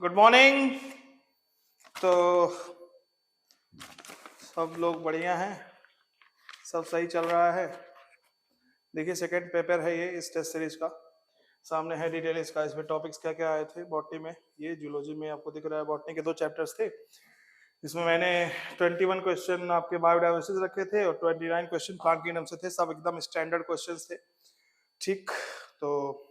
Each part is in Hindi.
Good morning. तो सब लोग बढ़िया हैं, सब सही चल रहा है। देखिए सेकंड पेपर है ये इस टेस्ट सीरीज का, सामने है डिटेल इसका। इसमें टॉपिक्स क्या क्या आए थे बॉटनी में, ये जूलॉजी में आपको दिख रहा है। बॉटनी के 2 चैप्टर्स थे, इसमें मैंने 21 क्वेश्चन आपके बायोडाइवर्सिटी रखे थे और 29 क्वेश्चन प्लांट किंगडम से थे। सब एकदम स्टैंडर्ड क्वेश्चंस थे। ठीक, तो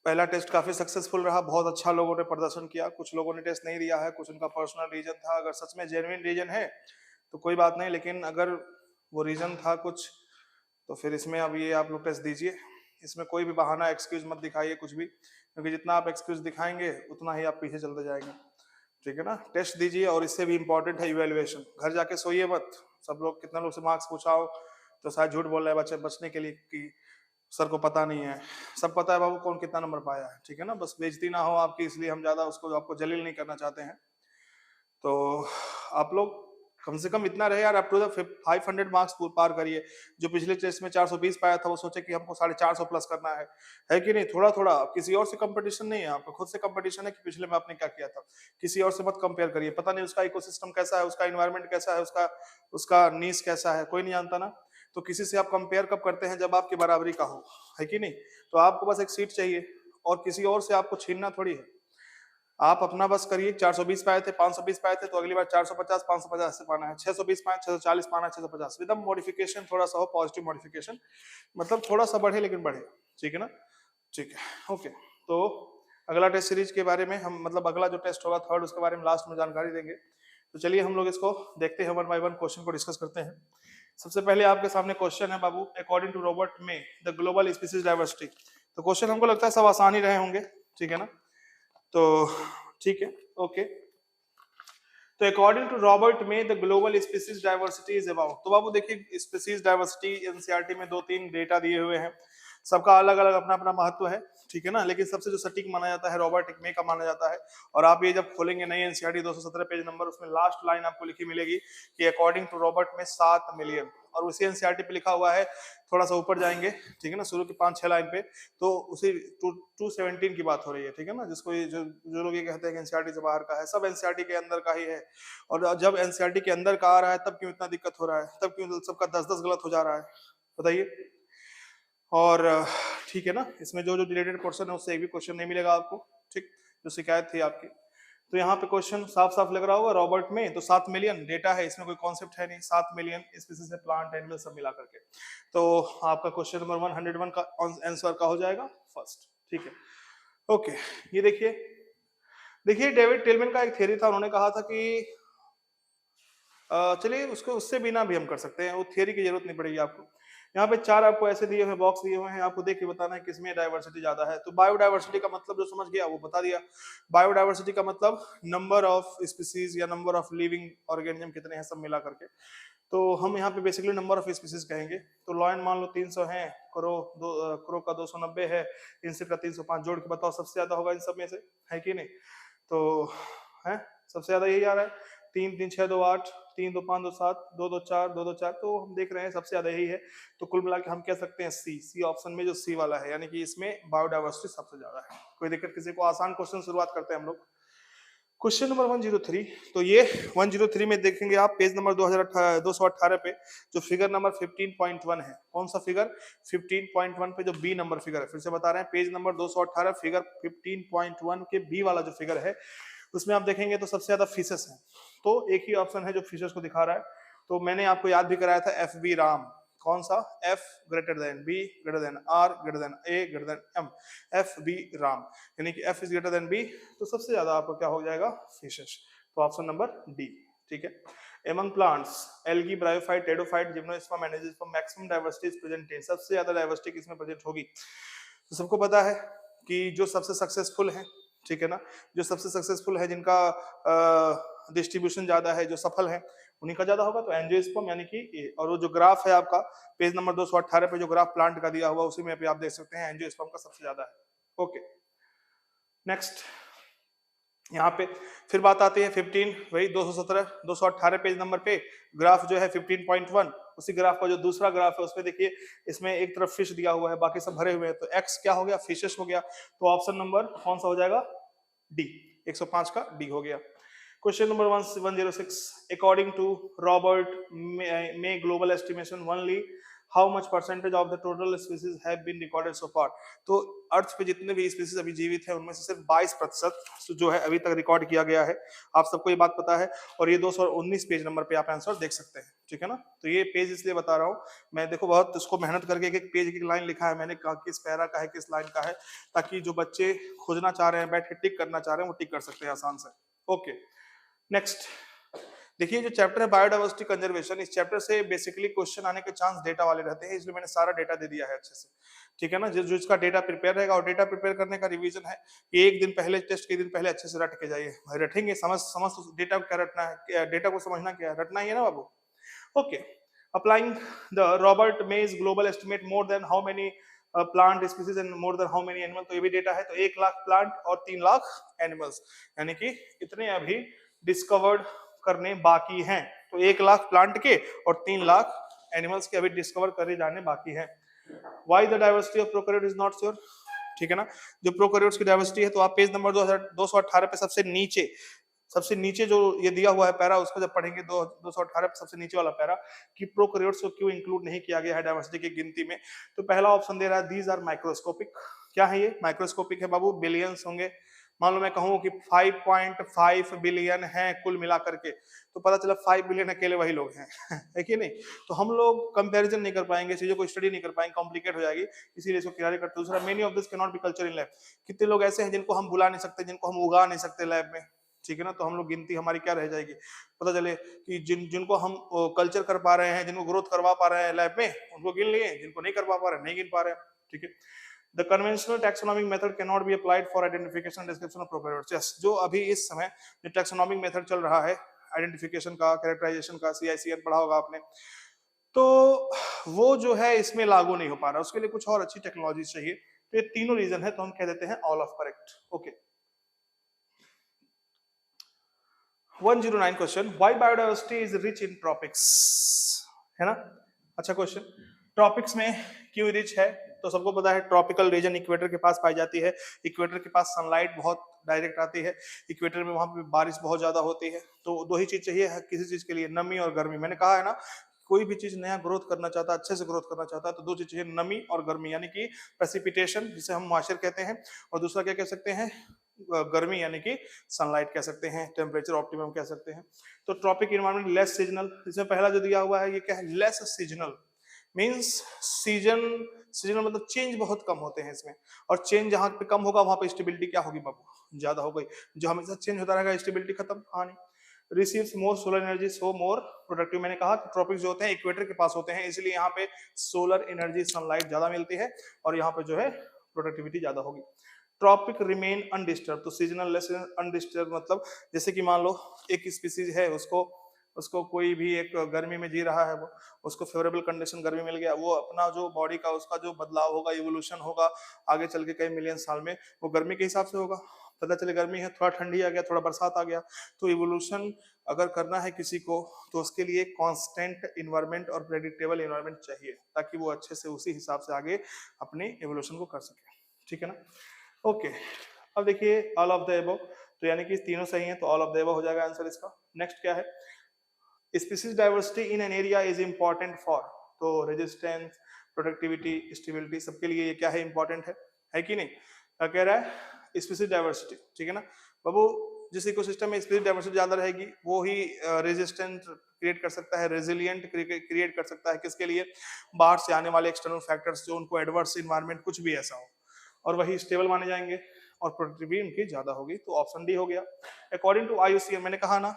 पहला टेस्ट काफी सक्सेसफुल रहा, बहुत अच्छा लोगों ने प्रदर्शन किया। कुछ लोगों ने टेस्ट नहीं दिया है, कुछ उनका पर्सनल रीजन था। अगर सच में जेन्युइन रीजन है तो कोई बात नहीं, लेकिन अगर वो रीजन था कुछ तो फिर इसमें अब ये आप लोग टेस्ट दीजिए। इसमें कोई भी बहाना एक्सक्यूज मत दिखाइए कुछ भी, क्योंकि जितना आप एक्सक्यूज दिखाएंगे उतना ही आप पीछे चलते जाएंगे। ठीक है ना, टेस्ट दीजिए। और इससे भी इंपॉर्टेंट है इवेल्युएशन। घर जाके सोइए मत। सब लोग, कितना लोग से मार्क्स पूछाओ तो शायद झूठ बोल रहे हैं बच्चे बचने के लिए कि सर को पता नहीं है। सब पता है बाबू कौन कितना नंबर पाया है। ठीक है ना, बस बेइज्जती ना हो आपकी, इसलिए हम ज्यादा उसको आपको जलील नहीं करना चाहते हैं। तो आप लोग कम से कम इतना रहे यार, अप टू द 500 मार्क्स पार करिए। जो पिछले टेस्ट में 420 पाया था वो सोचे कि हमको 450 प्लस करना है कि नहीं। थोड़ा थोड़ा, किसी और से कंपटीशन नहीं है, आपका खुद से कंपटीशन है कि पिछले में आपने क्या किया था। किसी और से मत कंपेयर करिए, पता नहीं उसका इकोसिस्टम कैसा है, उसका इन्वायरमेंट कैसा है, उसका उसका नीश कैसा है, कोई नहीं जानता ना। तो किसी से आप कंपेयर कब करते हैं, जब आपकी बराबरी का हो, है कि नहीं। तो आपको बस एक सीट चाहिए और किसी और से आपको छीनना थोड़ी है। आप अपना बस करिए। 420 पाए थे, 520 पाए थे, तो अगली बार 450 550 से पाना है। 620 पाए, 640 पाना, 650 विद मॉडिफिकेशन, थोड़ा सा हो पॉजिटिव मॉडिफिकेशन, मतलब थोड़ा सा बढ़े लेकिन बढ़े। ठीक है ना, ठीक है, ओके। तो अगला टेस्ट सीरीज के बारे में हम, मतलब अगला जो टेस्ट होगा थर्ड, उसके बारे में लास्ट में जानकारी देंगे। तो चलिए हम लोग इसको देखते हैं, 1 बाय 1 क्वेश्चन को डिस्कस करते हैं। सबसे पहले आपके सामने क्वेश्चन है बाबू, अकॉर्डिंग टू रॉबर्ट में द ग्लोबल स्पीसीज डाइवर्सिटी। तो क्वेश्चन हमको लगता है सब आसान ही रहे होंगे, ठीक है ना। तो ठीक है, ओके। तो अकॉर्डिंग टू रॉबर्ट में the global species diversity is about. तो बाबू देखिए, स्पीसीज डाइवर्सिटी एनसीईआरटी में 2-3 डेटा दिए हुए हैं, सबका अलग अलग अपना अपना महत्व है। ठीक है ना, लेकिन सबसे जो सटीक माना जाता है रॉबर्ट में का माना जाता है। और आप ये जब खोलेंगे नई एनसीईआरटी 217 पेज नंबर, उसमें लास्ट लाइन आपको लिखी मिलेगी कि अकॉर्डिंग टू रॉबर्ट में 7 मिलियन। और उसी एनसीईआरटी पे लिखा हुआ है, थोड़ा सा ऊपर जाएंगे, ठीक है ना, शुरू की 5-6 लाइन पे, तो उसी 217 की बात हो रही है। ठीक है ना, जिसको जो लोग ये कहते हैं कि एनसीईआरटी से बाहर का है, सब एनसीईआरटी के अंदर का ही है। और जब एनसीईआरटी के अंदर का आ रहा है तब क्यों इतना दिक्कत हो रहा है, तब क्यों सबका 10-10 गलत हो जा रहा है, बताइए। और ठीक है ना, इसमें जो जो रिलेटेड क्वेश्चन है उससे एक भी क्वेश्चन नहीं मिलेगा आपको। ठीक, जो शिकायत थी आपकी। तो यहाँ पे क्वेश्चन साफ साफ लग रहा होगा रॉबर्ट में, तो 7 मिलियन डेटा है, इसमें कोई कॉन्सेप्ट है नहीं। 7 मिलियन स्पीसीज है, प्लांट एनिमल सब मिला करके। तो आपका क्वेश्चन नंबर 101 का आंसर का हो जाएगा फर्स्ट। ठीक है, ओके। ये देखिए, डेविड टिलमैन का एक थ्योरी था, उन्होंने कहा था कि चलिए उसको उससे बिना भी हम कर सकते हैं, वो थियरी की जरूरत नहीं पड़ेगी आपको। यहाँ पे 4 आपको ऐसे दिए हुए बॉक्स दिए हुए हैं, आपको देख के बताना है किसमें डाइवर्सिटी ज्यादा है। तो बायोडाइवर्सिटी का मतलब जो समझ गया वो बता दिया। बायोडाइवर्सिटी का मतलब नंबर ऑफ स्पीसीज या नंबर ऑफ लिविंग ऑर्गेनिज्म कितने हैं, सब मिला करके। तो हम यहाँ पे बेसिकली नंबर ऑफ स्पीसीज कहेंगे। तो लॉयन मान लो 300 है, क्रो का 290 है, इंसेक्ट का 305, जोड़ के बताओ सबसे ज्यादा होगा इन सब में से, है कि नहीं। तो है सबसे ज्यादा यही आ रहा है। 3 3 6 2 8, 3 2 5 2 7, 2 2 4, 2 2 4, तो हम देख रहे हैं सबसे ज्यादा यही है। तो कुल मिला के हम कह सकते हैं सी ऑप्शन में, जो सी वाला है, यानी कि इसमें बायोडाइवर्सिटी सबसे ज्यादा है। कोई दिक्कत किसी को। आसान क्वेश्चन शुरुआत करते हैं हम लोग। Question number 103। तो ये 103 में देखेंगे आप पेज नंबर 218 पे, जो फिगर नंबर 15.1 है। कौन सा फिगर? 15.1 पे जो बी नंबर फिगर है, फिर से बता रहे हैं, पेज नंबर 218 फिगर 15.1 के बी वाला जो फिगर है, उसमें आप देखेंगे तो सबसे ज्यादा फिशेस है। तो एक ही ऑप्शन है जो फिशेस को दिखा रहा है। तो मैंने आपको याद भी कराया था एफ बी राम। कौन सा? F greater than B greater than R greater than A greater than M, F B RAM, यानी कि F is greater than B. तो सबसे ज्यादा आपको क्या हो जाएगा? फिशेस। तो ऑप्शन नंबर डी, ठीक है। Among plants, algae, bryophyte, pteridophyte, gymnosperm, angiosperm, maximum diversity is present in. सबसे ज्यादा डाइवर्सिटी किसमें प्रेजेंट होगी? तो सबको पता है कि जो सबसे सक्सेसफुल है, ठीक है ना, जो सबसे सक्सेसफुल है, जिनका डिस्ट्रीब्यूशन ज्यादा है, जो सफल है, उन्हीं का ज्यादा होगा। तो एंजियोस्पर्म यानी कि ए। और वो जो ग्राफ है आपका पेज नंबर 218 पे, जो ग्राफ प्लांट का दिया हुआ, उसी में भी आप देख सकते हैं एंजियोस्पर्म का सबसे ज्यादा है। Okay, next. यहाँ पे फिर बात आती है 15, वही 217 218 पेज नंबर पे ग्राफ जो है 15.1, उसी ग्राफ का जो दूसरा ग्राफ है उसमें देखिए, इसमें एक तरफ फिश दिया हुआ है, बाकी सब भरे हुए हैं। तो एक्स क्या हो गया? फिशेस हो गया। तो ऑप्शन नंबर कौन सा हो जाएगा? डी। 105 का डी हो गया। Question number 106, according to Robert May global estimation only how much percentage of the total species have been recorded so far. तो अर्थ पे जितने भी स्पीसीज अभी जीवित है उनमें से सिर्फ 22% जो है अभी तक रिकॉर्ड किया गया है। आप सबको ये बात पता है, और ये 219 पेज नंबर पे आप आंसर देख सकते हैं, ठीक है ना। तो ये पेज इसलिए बता रहा हूँ मैं, देखो बहुत इसको मेहनत करके एक एक पेज की लाइन लिखा है मैंने, किस पैरा का है किस लाइन का है, ताकि जो बच्चे खोजना चाह रहे हैं, बैठ के टिक करना चाह रहे हैं, वो टिक कर सकते हैं आसान से। ओके, नेक्स्ट देखिए जो चैप्टर है बायोडाइवर्सिटी कंजर्वेशन, इस चैप्टर से बेसिकली क्वेश्चन आने के चांस डेटा वाले रहते हैं, इसलिए मैंने सारा डेटा दे दिया है अच्छे से, ठीक है ना। जो जिसका डेटा प्रिपेयर रहेगा, और डेटा प्रिपेयर करने का रिवीजन है कि एक दिन पहले, टेस्ट के दिन पहले अच्छे से रट के जाइए भाई, रटेंगे समझ समझ डेटा क्या रटना है, डेटा को समझना क्या है, रटना ही है ना बाबू। ओके, अप्लाइंग द रॉबर्ट मेज global estimate more than how many plant species and more than how many animal, तो ये भी डेटा है। तो 1 लाख प्लांट और 3 लाख एनिमल्स, यानी कि इतने अभी डिस्कवर्ड करने बाकी हैं। तो 1 लाख प्लांट के और 3 लाख एनिमल्स के अभी डिस्कवर करे जाने बाकी हैं। Why the diversity of prokaryote is not sure, ठीक है ना। जो प्रोकैरियोट्स की डाइवर्सिटी है, तो आप पेज नंबर 218 पे सबसे नीचे जो ये दिया हुआ है पैरा, उसको जब पढ़ेंगे 218 पे सबसे नीचे वाला पैरा कि प्रोकैरियोट्स को क्यों इंक्लूड नहीं किया गया है डाइवर्सिटी की गिनती में। तो पहला ऑप्शन दे रहा है दीज आर माइक्रोस्कोपिक। क्या है ये? माइक्रोस्कोपिक है बाबू, बिलियंस होंगे। मान लो मैं कहूं कि 5.5 बिलियन है कुल मिलाकर के, तो पता चला 5 बिलियन अकेले वही लोग हैं है कि नहीं। तो हम लोग कंपैरिजन नहीं कर पाएंगे, चीजों को स्टडी नहीं कर पाएंगे, कॉम्प्लिकेट हो जाएगी, इसीलिए इसको किनारे करते। दूसरा, many of this can not be culture in lab. कितने लोग ऐसे हैं जिनको हम बुला नहीं सकते, जिनको हम उगा नहीं सकते लैब में, ठीक है ना। तो हम लोग गिनती हमारी क्या रह जाएगी, पता चले कि जिनको हम कल्चर कर पा रहे हैं, जिनको ग्रोथ करवा पा रहे हैं लैब में, उनको गिन लिए, जिनको नहीं करवा पा रहे नहीं गिन पा रहे हैं, ठीक है। The conventional taxonomic method cannot be applied for identification and description of prokaryotes. Yes, जो अभी इस समय जो टैक्सोनॉमिक मेथड चल रहा है आइडेंटिफिकेशन का, कैरेक्टराइजेशन का, CICN पढ़ा होगा आपने, तो वो जो है इसमें लागू नहीं हो पा रहा, उसके लिए कुछ और अच्छी टेक्नोलॉजी चाहिए। तो ये तीनों रीजन है, तो हम कह देते हैं all of correct. Okay, 109 question, why biodiversity is rich in tropics, है ना। अच्छा क्वेश्चन, ट्रॉपिक्स में क्यों रिच है? तो सबको पता है ट्रॉपिकल रीजन इक्वेटर के पास पाई जाती है, इक्वेटर के पास सनलाइट बहुत डायरेक्ट आती है, इक्वेटर में वहां पे बारिश बहुत ज्यादा होती है। तो दो ही चीज चाहिए किसी चीज के लिए, नमी और गर्मी। मैंने कहा है ना, कोई भी चीज नया ग्रोथ करना चाहता है, अच्छे से ग्रोथ करना चाहता है, तो दो चीज चाहिए, नमी और गर्मी, यानी कि प्रेसिपिटेशन जिसे हम मॉइस्चर कहते हैं, और दूसरा क्या कह सकते हैं, गर्मी यानी कि सनलाइट कह सकते हैं, टेम्परेचर ऑप्टिमम कह सकते हैं। तो ट्रॉपिक इन्वायरमेंट लेस सीजनल, इसमें पहला जो दिया हुआ है ये क्या है, लेस सीजनल, मींस सीजनल मतलब चेंज बहुत कम होते हैं इसमें, और चेंज जहां पे कम होगा वहां पे स्टेबिलिटी क्या होगी बाबू, ज्यादा हो गई। जो हमेशा चेंज होता रहेगा स्टेबिलिटी खत्म, कहानी। Receives more solar energy so more productive. मैंने कहा कि ट्रॉपिक्स जो होते हैं इक्वेटर के पास होते हैं, इसलिए यहाँ पे सोलर एनर्जी सनलाइट ज्यादा मिलती है, और यहाँ पे जो है प्रोडक्टिविटी ज्यादा होगी। ट्रॉपिक रिमेन अनडिस्टर्ब, तो सीजनल लेस अनडिस्टर्ब मतलब जैसे कि मान लो एक स्पीसीज है, उसको कोई भी एक गर्मी में जी रहा है, वो उसको फेवरेबल कंडीशन गर्मी मिल गया, वो अपना जो बॉडी का उसका जो बदलाव होगा, इवोल्यूशन होगा आगे चल के कई मिलियन साल में, वो गर्मी के हिसाब से होगा। पता चले गर्मी है, थोड़ा ठंडी आ गया, थोड़ा बरसात आ गया, तो इवोल्यूशन अगर करना है किसी को, तो उसके लिए कांस्टेंट इन्वायरमेंट और प्रेडिक्टेबल इन्वायरमेंट चाहिए, ताकि वो अच्छे से उसी हिसाब से आगे अपनी इवोल्यूशन को कर सके, ठीक है ना। ओके, अब देखिए ऑल ऑफ द अबव, तो यानी कि तीनों सही हैं, तो ऑल ऑफ द अबव हो जाएगा आंसर इसका। नेक्स्ट क्या है, species diversity in an area is important for, तो रेजिस्टेंस, प्रोडक्टिविटी, स्टेबिलिटी, सबके लिए ये क्या है, इंपॉर्टेंट है कि नहीं। क्या कह रहा है, स्पीसीज डाइवर्सिटी, ठीक है ना बाबू। जिस इकोसिस्टम में स्पीसीज डाइवर्सिटी ज्यादा रहेगी वो ही रेजिस्टेंट क्रिएट कर सकता है, रेजिलिएंट क्रिएट कर सकता है, किसके लिए, बाहर से आने वाले एक्सटर्नल फैक्टर्स, जो उनको एडवर्स इन्वायरमेंट कुछ भी ऐसा हो, और वही स्टेबल माने जाएंगे, और प्रोडक्टिविटी उनकी ज्यादा होगी, तो ऑप्शन डी हो गया। अकॉर्डिंग टू IUCN, मैंने कहा ना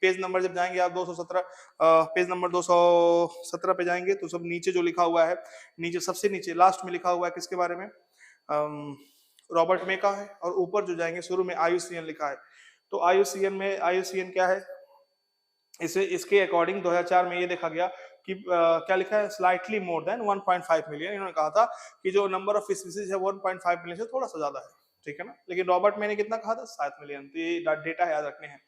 पेज नंबर जब जाएंगे आप 217, पेज नंबर 217 पे जाएंगे, तो सब नीचे जो लिखा हुआ है, नीचे सबसे नीचे लास्ट में लिखा हुआ है किसके बारे में, रॉबर्ट मे का है, और ऊपर जो जाएंगे शुरू में IUCN लिखा है। तो IUCN क्या है, इसके अकॉर्डिंग 2004 में ये देखा गया कि क्या लिखा है, स्लाइटली मोर देन 1.5 मिलियन। इन्होंने कहा था कि जो नंबर ऑफ स्पीसीज है 1.5 मिलियन से थोड़ा सा ज्यादा है, ठीक है ना। लेकिन रॉबर्ट मे ने कितना कहा था, 7 मिलियन। तो ये डेटा याद रखने हैं।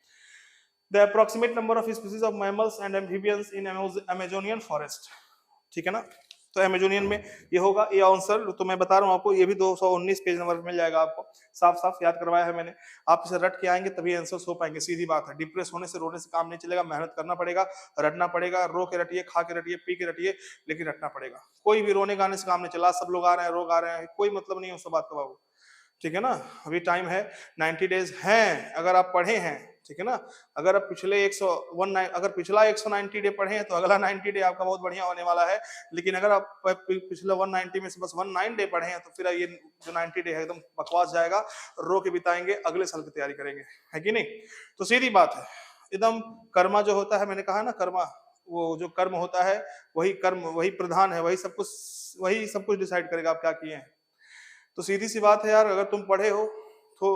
The approximate number of species of mammals and amphibians in Amazonian forest, ठीक है ना। तो अमेजोनियन में ये होगा ए आंसर। तो मैं बता रहा हूँ आपको, ये भी 219 पेज नंबर मिल जाएगा आपको, साफ साफ याद करवाया है मैंने। आप इसे रट के आएंगे तभी आंसर हो पाएंगे, सीधी बात है। डिप्रेस होने से रोने से काम नहीं चलेगा, मेहनत करना पड़ेगा, रटना पड़ेगा, रो के रटिए, खा के रटिए, पी के रटिए, लेकिन रटना पड़ेगा। कोई भी रोने गाने से काम नहीं चला, सब लोग आ रहे हैं, रोग आ रहे हैं, कोई मतलब नहीं है उस बात का बाबू, ठीक है ना। अभी टाइम है, 90 डेज हैं, अगर आप पढ़े हैं, ठीक है ना। अगर आप पिछले 101 अगर पिछला 190 डे पढ़े हैं तो अगला 90 डे आपका बहुत बढ़िया होने वाला है। लेकिन अगर आप पिछले 190 में से बस 19 डे पढ़े हैं तो फिर ये जो 90 डे है एकदम बकवास जाएगा, रो के बिताएंगे, अगले साल की तैयारी करेंगे, है कि नहीं। तो सीधी बात है एकदम, कर्मा जो होता है, मैंने कहा ना कर्मा, वो जो कर्म होता है वही कर्म, वही प्रधान है, वही सब कुछ डिसाइड करेगा आप क्या किए हैं। तो सीधी सी बात है यार, अगर तुम पढ़े हो तो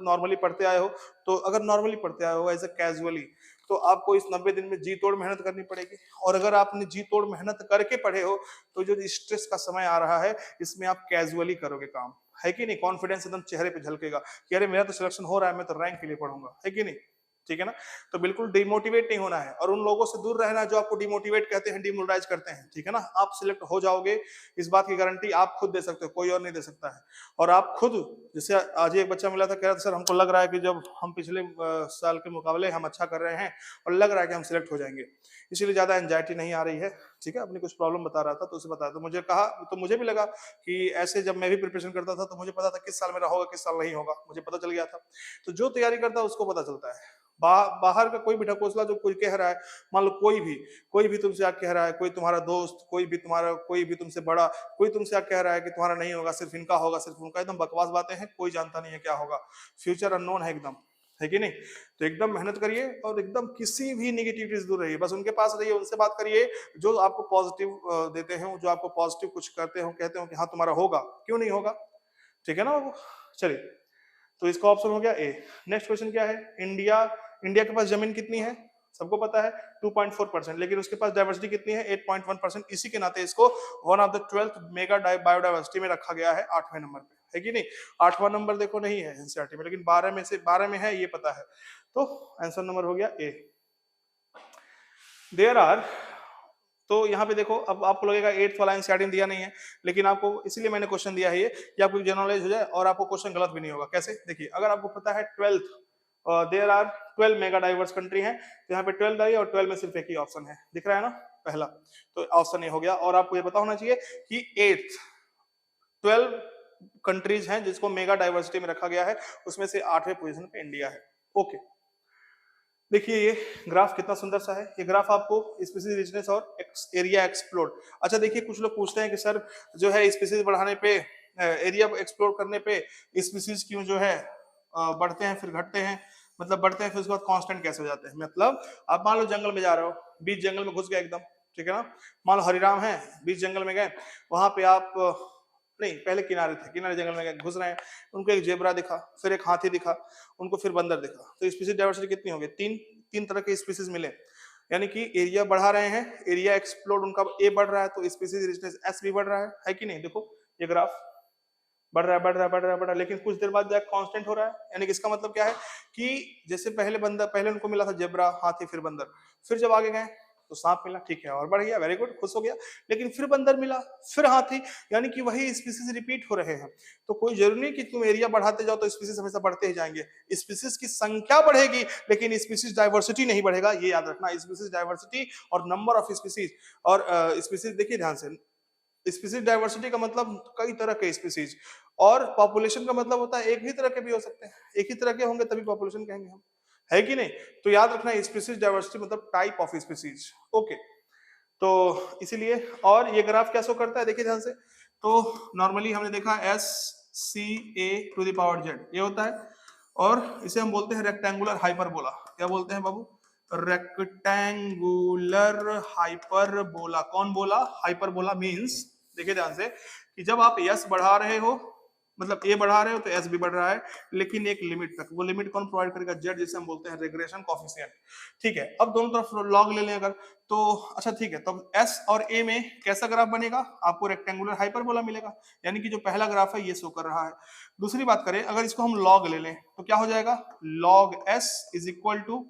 नॉर्मली पढ़ते आए हो, तो अगर नॉर्मली पढ़ते आए हो एज ए कैजुअली, तो आपको इस 90 दिन में जी तोड़ मेहनत करनी पड़ेगी। और अगर आपने जी तोड़ मेहनत करके पढ़े हो तो जो स्ट्रेस का समय आ रहा है इसमें आप कैजुअली करोगे काम, है कि नहीं। कॉन्फिडेंस एकदम चेहरे पे झलकेगा कि अरे मेरा तो सिलेक्शन हो रहा है, मैं तो रैंक के लिए पढ़ूंगा, है कि नहीं, ठीक है ना। तो बिल्कुल डिमोटिवेट नहीं होना है, और उन लोगों से दूर रहना जो आपको डिमोटिवेट कहते हैं, डिमोरलाइज करते हैं, ठीक है ना। आप सिलेक्ट हो जाओगे, इस बात की गारंटी आप खुद दे सकते हो, कोई और नहीं दे सकता है। और आप खुद, जैसे आज एक बच्चा मिला था, कह रहा था सर हमको लग रहा है कि जब हम पिछले साल के मुकाबले हम अच्छा कर रहे हैं और लग रहा है कि हम सिलेक्ट हो जाएंगे, इसीलिए ज्यादा एंजाइटी नहीं आ रही है, ठीक है। अपनी कुछ प्रॉब्लम बता रहा था तो उसे बताया, तो मुझे कहा, तो मुझे भी लगा कि ऐसे जब मैं भी प्रिपरेशन करता था तो मुझे पता था किस साल मेरा होगा किस साल नहीं होगा, मुझे पता चल गया था। तो जो तैयारी करता है उसको पता चलता है। बाहर का कोई भी ढकोसला जो कोई कह रहा है, मान लो कोई भी तुमसे आके कह रहा है, कोई तुम्हारा दोस्त, कोई भी तुमसे बड़ा, कोई तुमसे आके कह रहा है कि तुम्हारा नहीं होगा, सिर्फ इनका होगा, सिर्फ उनका, एकदम बकवास बातें हैं, कोई जानता नहीं है क्या होगा, फ्यूचर अननोन है एकदम, है कि नहीं। तो एकदम मेहनत करिए और एकदम किसी भी निगेटिविटी से दूर रहिए, बस उनके पास रहिए, उनसे बात करिए जो आपको पॉजिटिव देते हैं, जो आपको पॉजिटिव कुछ करते हो, कहते हो कि हाँ तुम्हारा होगा, क्यों नहीं होगा, ठीक है ना बाबू। चलिए, तो इसका ऑप्शन हो गया ए। नेक्स्ट क्वेश्चन क्या है, इंडिया के पास जमीन कितनी है, सबको पता है 2.4%, लेकिन उसके पास डाइवर्सिटी कितनी है 8.1%। इसी के नाते इसको one of the 12th mega biodiversity में रखा गया है, 8वें नंबर पे, है कि नहीं। 8वां नंबर देखो नहीं है एनसीईआरटी में, लेकिन 12 में है, ये पता है। तो आंसर नंबर हो गया ए। देयर आर, तो यहाँ पे देखो, अब आपको लगेगा 8th वाला एनसीईआरटी में दिया नहीं है, लेकिन आपको इसलिए मैंने क्वेश्चन दिया है ये कि आपको जनरल नॉलेज हो जाए और आपको क्वेश्चन गलत भी नहीं होगा। कैसे, देखिए, अगर आपको पता है 12th there are 12 mega diverse country है, तो यहाँ पे 12 आई और 12 में सिर्फ एक ही ऑप्शन है, दिख रहा है ना, पहला, तो ऑप्शन ए हो गया। और आपको ये पता होना चाहिए कि 12 कंट्रीज हैं जिसको मेगा डाइवर्सिटी में रखा गया है, उसमें से 8वें पोजीशन पे इंडिया है। ओके, देखिए ये ग्राफ कितना सुंदर सा है, ये ग्राफ आपको स्पीसीज रिचनेस और एरिया एक्सप्लोर। अच्छा देखिए, कुछ लोग पूछते हैं कि सर जो है स्पीसीज बढ़ाने पे, एरिया एक्सप्लोर करने पे स्पीसीज क्यों जो है बढ़ते हैं फिर घटते हैं, मतलब बढ़ते हैं फिर उसके बाद कांस्टेंट कैसे हो जाते हैं। मतलब आप मान लो जंगल में जा रहे हो, बीच जंगल में घुस गए एकदम, ठीक है ना। मान लो हरिराम है, बीच जंगल में गए, वहां पे आप नहीं, पहले किनारे थे, किनारे जंगल में घुस रहे हैं, उनको एक जेबरा दिखा, फिर एक हाथी दिखा, उनको फिर बंदर दिखा, तो स्पीसीज डाइवर्सिटी कितनी हो गई, तीन तरह के स्पीसीज मिले, यानी कि एरिया बढ़ा रहे हैं, एरिया एक्सप्लोर उनका ए बढ़ रहा है, तो स्पीसीज रिचनेस एस भी बढ़ रहा है कि नहीं। देखो ये ग्राफ बढ़ रहा है, बढ़ रहा है, बढ़ रहा है, बढ़ रहा है, लेकिन कुछ देर बाद जाकर कांस्टेंट हो रहा है। यानी कि इसका मतलब क्या है कि जैसे पहले उनको मिला था जेब्रा, हाथी, फिर बंदर, फिर जब आगे गए तो सांप मिला, ठीक है, और बढ़ गया, वेरी गुड, खुश हो गया, लेकिन फिर बंदर मिला, फिर हाथी, यानी कि वही स्पीसीज रिपीट हो रहे हैं। तो कोई जरूरी नहीं कि तुम एरिया बढ़ाते जाओ तो स्पीसीज हमेशा बढ़ते ही जाएंगे, स्पीसीज की संख्या बढ़ेगी लेकिन स्पीसीज डाइवर्सिटी नहीं बढ़ेगा, ये याद रखना। स्पीसीज डाइवर्सिटी और नंबर ऑफ स्पीसीज, और स्पीसीज देखिए ध्यान से, स्पीसीज डाइवर्सिटी का मतलब कई तरह के स्पीसीज, और पॉपुलेशन का मतलब होता है एक ही तरह के भी हो सकते हैं, एक ही तरह के होंगे तभी पॉपुलेशन कहेंगे हम, है कि नहीं। तो याद रखना स्पीसीज डाइवर्सिटी मतलब टाइप ऑफ स्पीसीज। ओके, तो इसीलिए, और ये ग्राफ क्या शो करता है, देखिए ध्यान से, तो नॉर्मली हमने देखा SCA⁴ ये होता है, और इसे हम बोलते हैं रेक्टेंगुलर हाइपरबोला। क्या बोलते हैं बाबू, रेक्टेंगुलर हाइपरबोला। कौन बोला, हाइपरबोला मींस, देखिए ध्यान से, कि जब आप यस बढ़ा रहे हो मतलब ए बढ़ा रहे हो तो एस भी बढ़ रहा है, लेकिन एक लिमिट तक। वो लिमिट कौन प्रोवाइड करेगा? जेड, जिसे हम बोलते हैं रिग्रेशन कॉफिशिएंट। ठीक है, अब दोनों तरफ लॉग ले लें अगर, तो अच्छा ठीक है, तो एस और ए में कैसा ग्राफ बनेगा? आपको रेक्टेंगुलर हाइपरबोला मिलेगा, यानी कि जो पहला ग्राफ है ये शो कर रहा है। दूसरी बात करें, अगर इसको हम लॉग ले लें तो क्या हो जाएगा? Log S is equal to,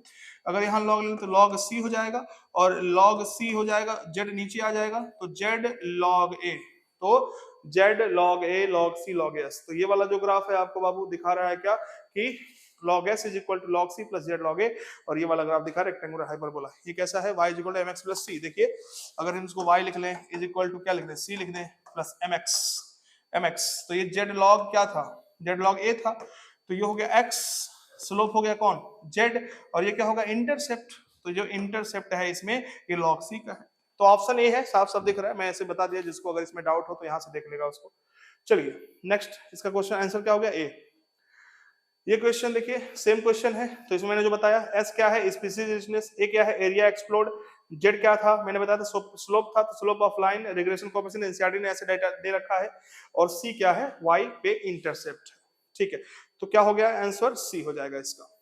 अगर यहाँ लॉग लें तो लॉग सी हो जाएगा, और लॉग सी हो जाएगा, जेड नीचे आ जाएगा, तो जेड लॉग ए, तो जेड लॉग ए लॉग सी लॉग एस। तो ये वाला जो ग्राफ है आपको बाबू दिखा रहा है क्या? कि log s is equal to log c plus Z log a, और ये वाला ग्राफ दिखा रेक्टेंगुलर हाइपरबोला। ये कैसा है? y is equal to mx plus c। देखिए अगर हम इसको y लिख लें इज इक्वल टू क्या लिख दें? c लिख दें प्लस mx, तो ये z log क्या था? z log a था, तो ये हो गया x, स्लोप हो गया कौन? z, और ये क्या होगा? इंटरसेप्ट। तो जो इंटरसेप्ट है इसमें ये log c का है। तो ऑप्शन ए है, साफ साफ दिख रहा है, मैं ऐसे बता दिया, जिसको अगर इसमें डाउट हो तो यहाँ से देख लेगा उसको। चलिए नेक्स्ट, इसका क्वेश्चन आंसर क्या हो गया? ए। ये क्वेश्चन देखिए सेम क्वेश्चन है, तो इसमें मैंने जो बताया, एस क्या है? स्पीसीज रिचनेस, ए क्या है? एरिया एक्सप्लोर्ड, जेड क्या था? मैंने बताया था स्लोप था, तो slope of line, regression coefficient NCERT ने ऐसे डाटा दे रखा है, और सी क्या है? वाई पे इंटरसेप्ट। ठीक है, तो क्या हो गया आंसर? सी हो जाएगा इसका।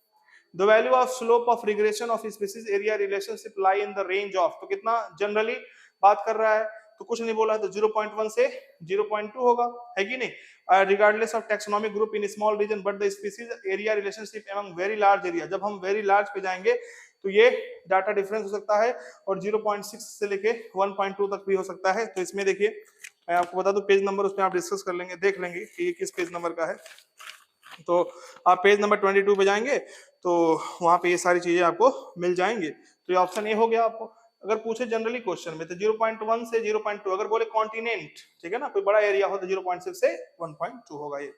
The value of slope of regression of species area relationship lie in the range of, तो कितना जनरली बात कर रहा है, तो कुछ नहीं बोला है, तो 0.1 से 0.2 होगा, है कि नहीं? Regardless of taxonomic group in small region but the species area relationship among very large area. जब हम वेरी लार्ज पे जाएंगे तो ये डाटा डिफरेंस हो सकता है, और 0.6 से लेके 1.2 तक भी हो सकता है। तो इसमें देखिए मैं आपको बता दूं पेज नंबर, उसमें आप डिस्कस कर लेंगे, देख लेंगे कि ये किस पेज नंबर का है। तो आप पेज नंबर 22 पे जाएंगे तो वहां पे ये सारी चीजें आपको मिल जाएंगी। तो ये ऑप्शन ए हो गया। आपको अगर पूछे जनरली क्वेश्चन में तो 0.1 से 0.2, अगर बोले कॉन्टिनेंट, ठीक है ना, कोई बड़ा एरिया हो तो 0.6 से 1.2 होगा। ये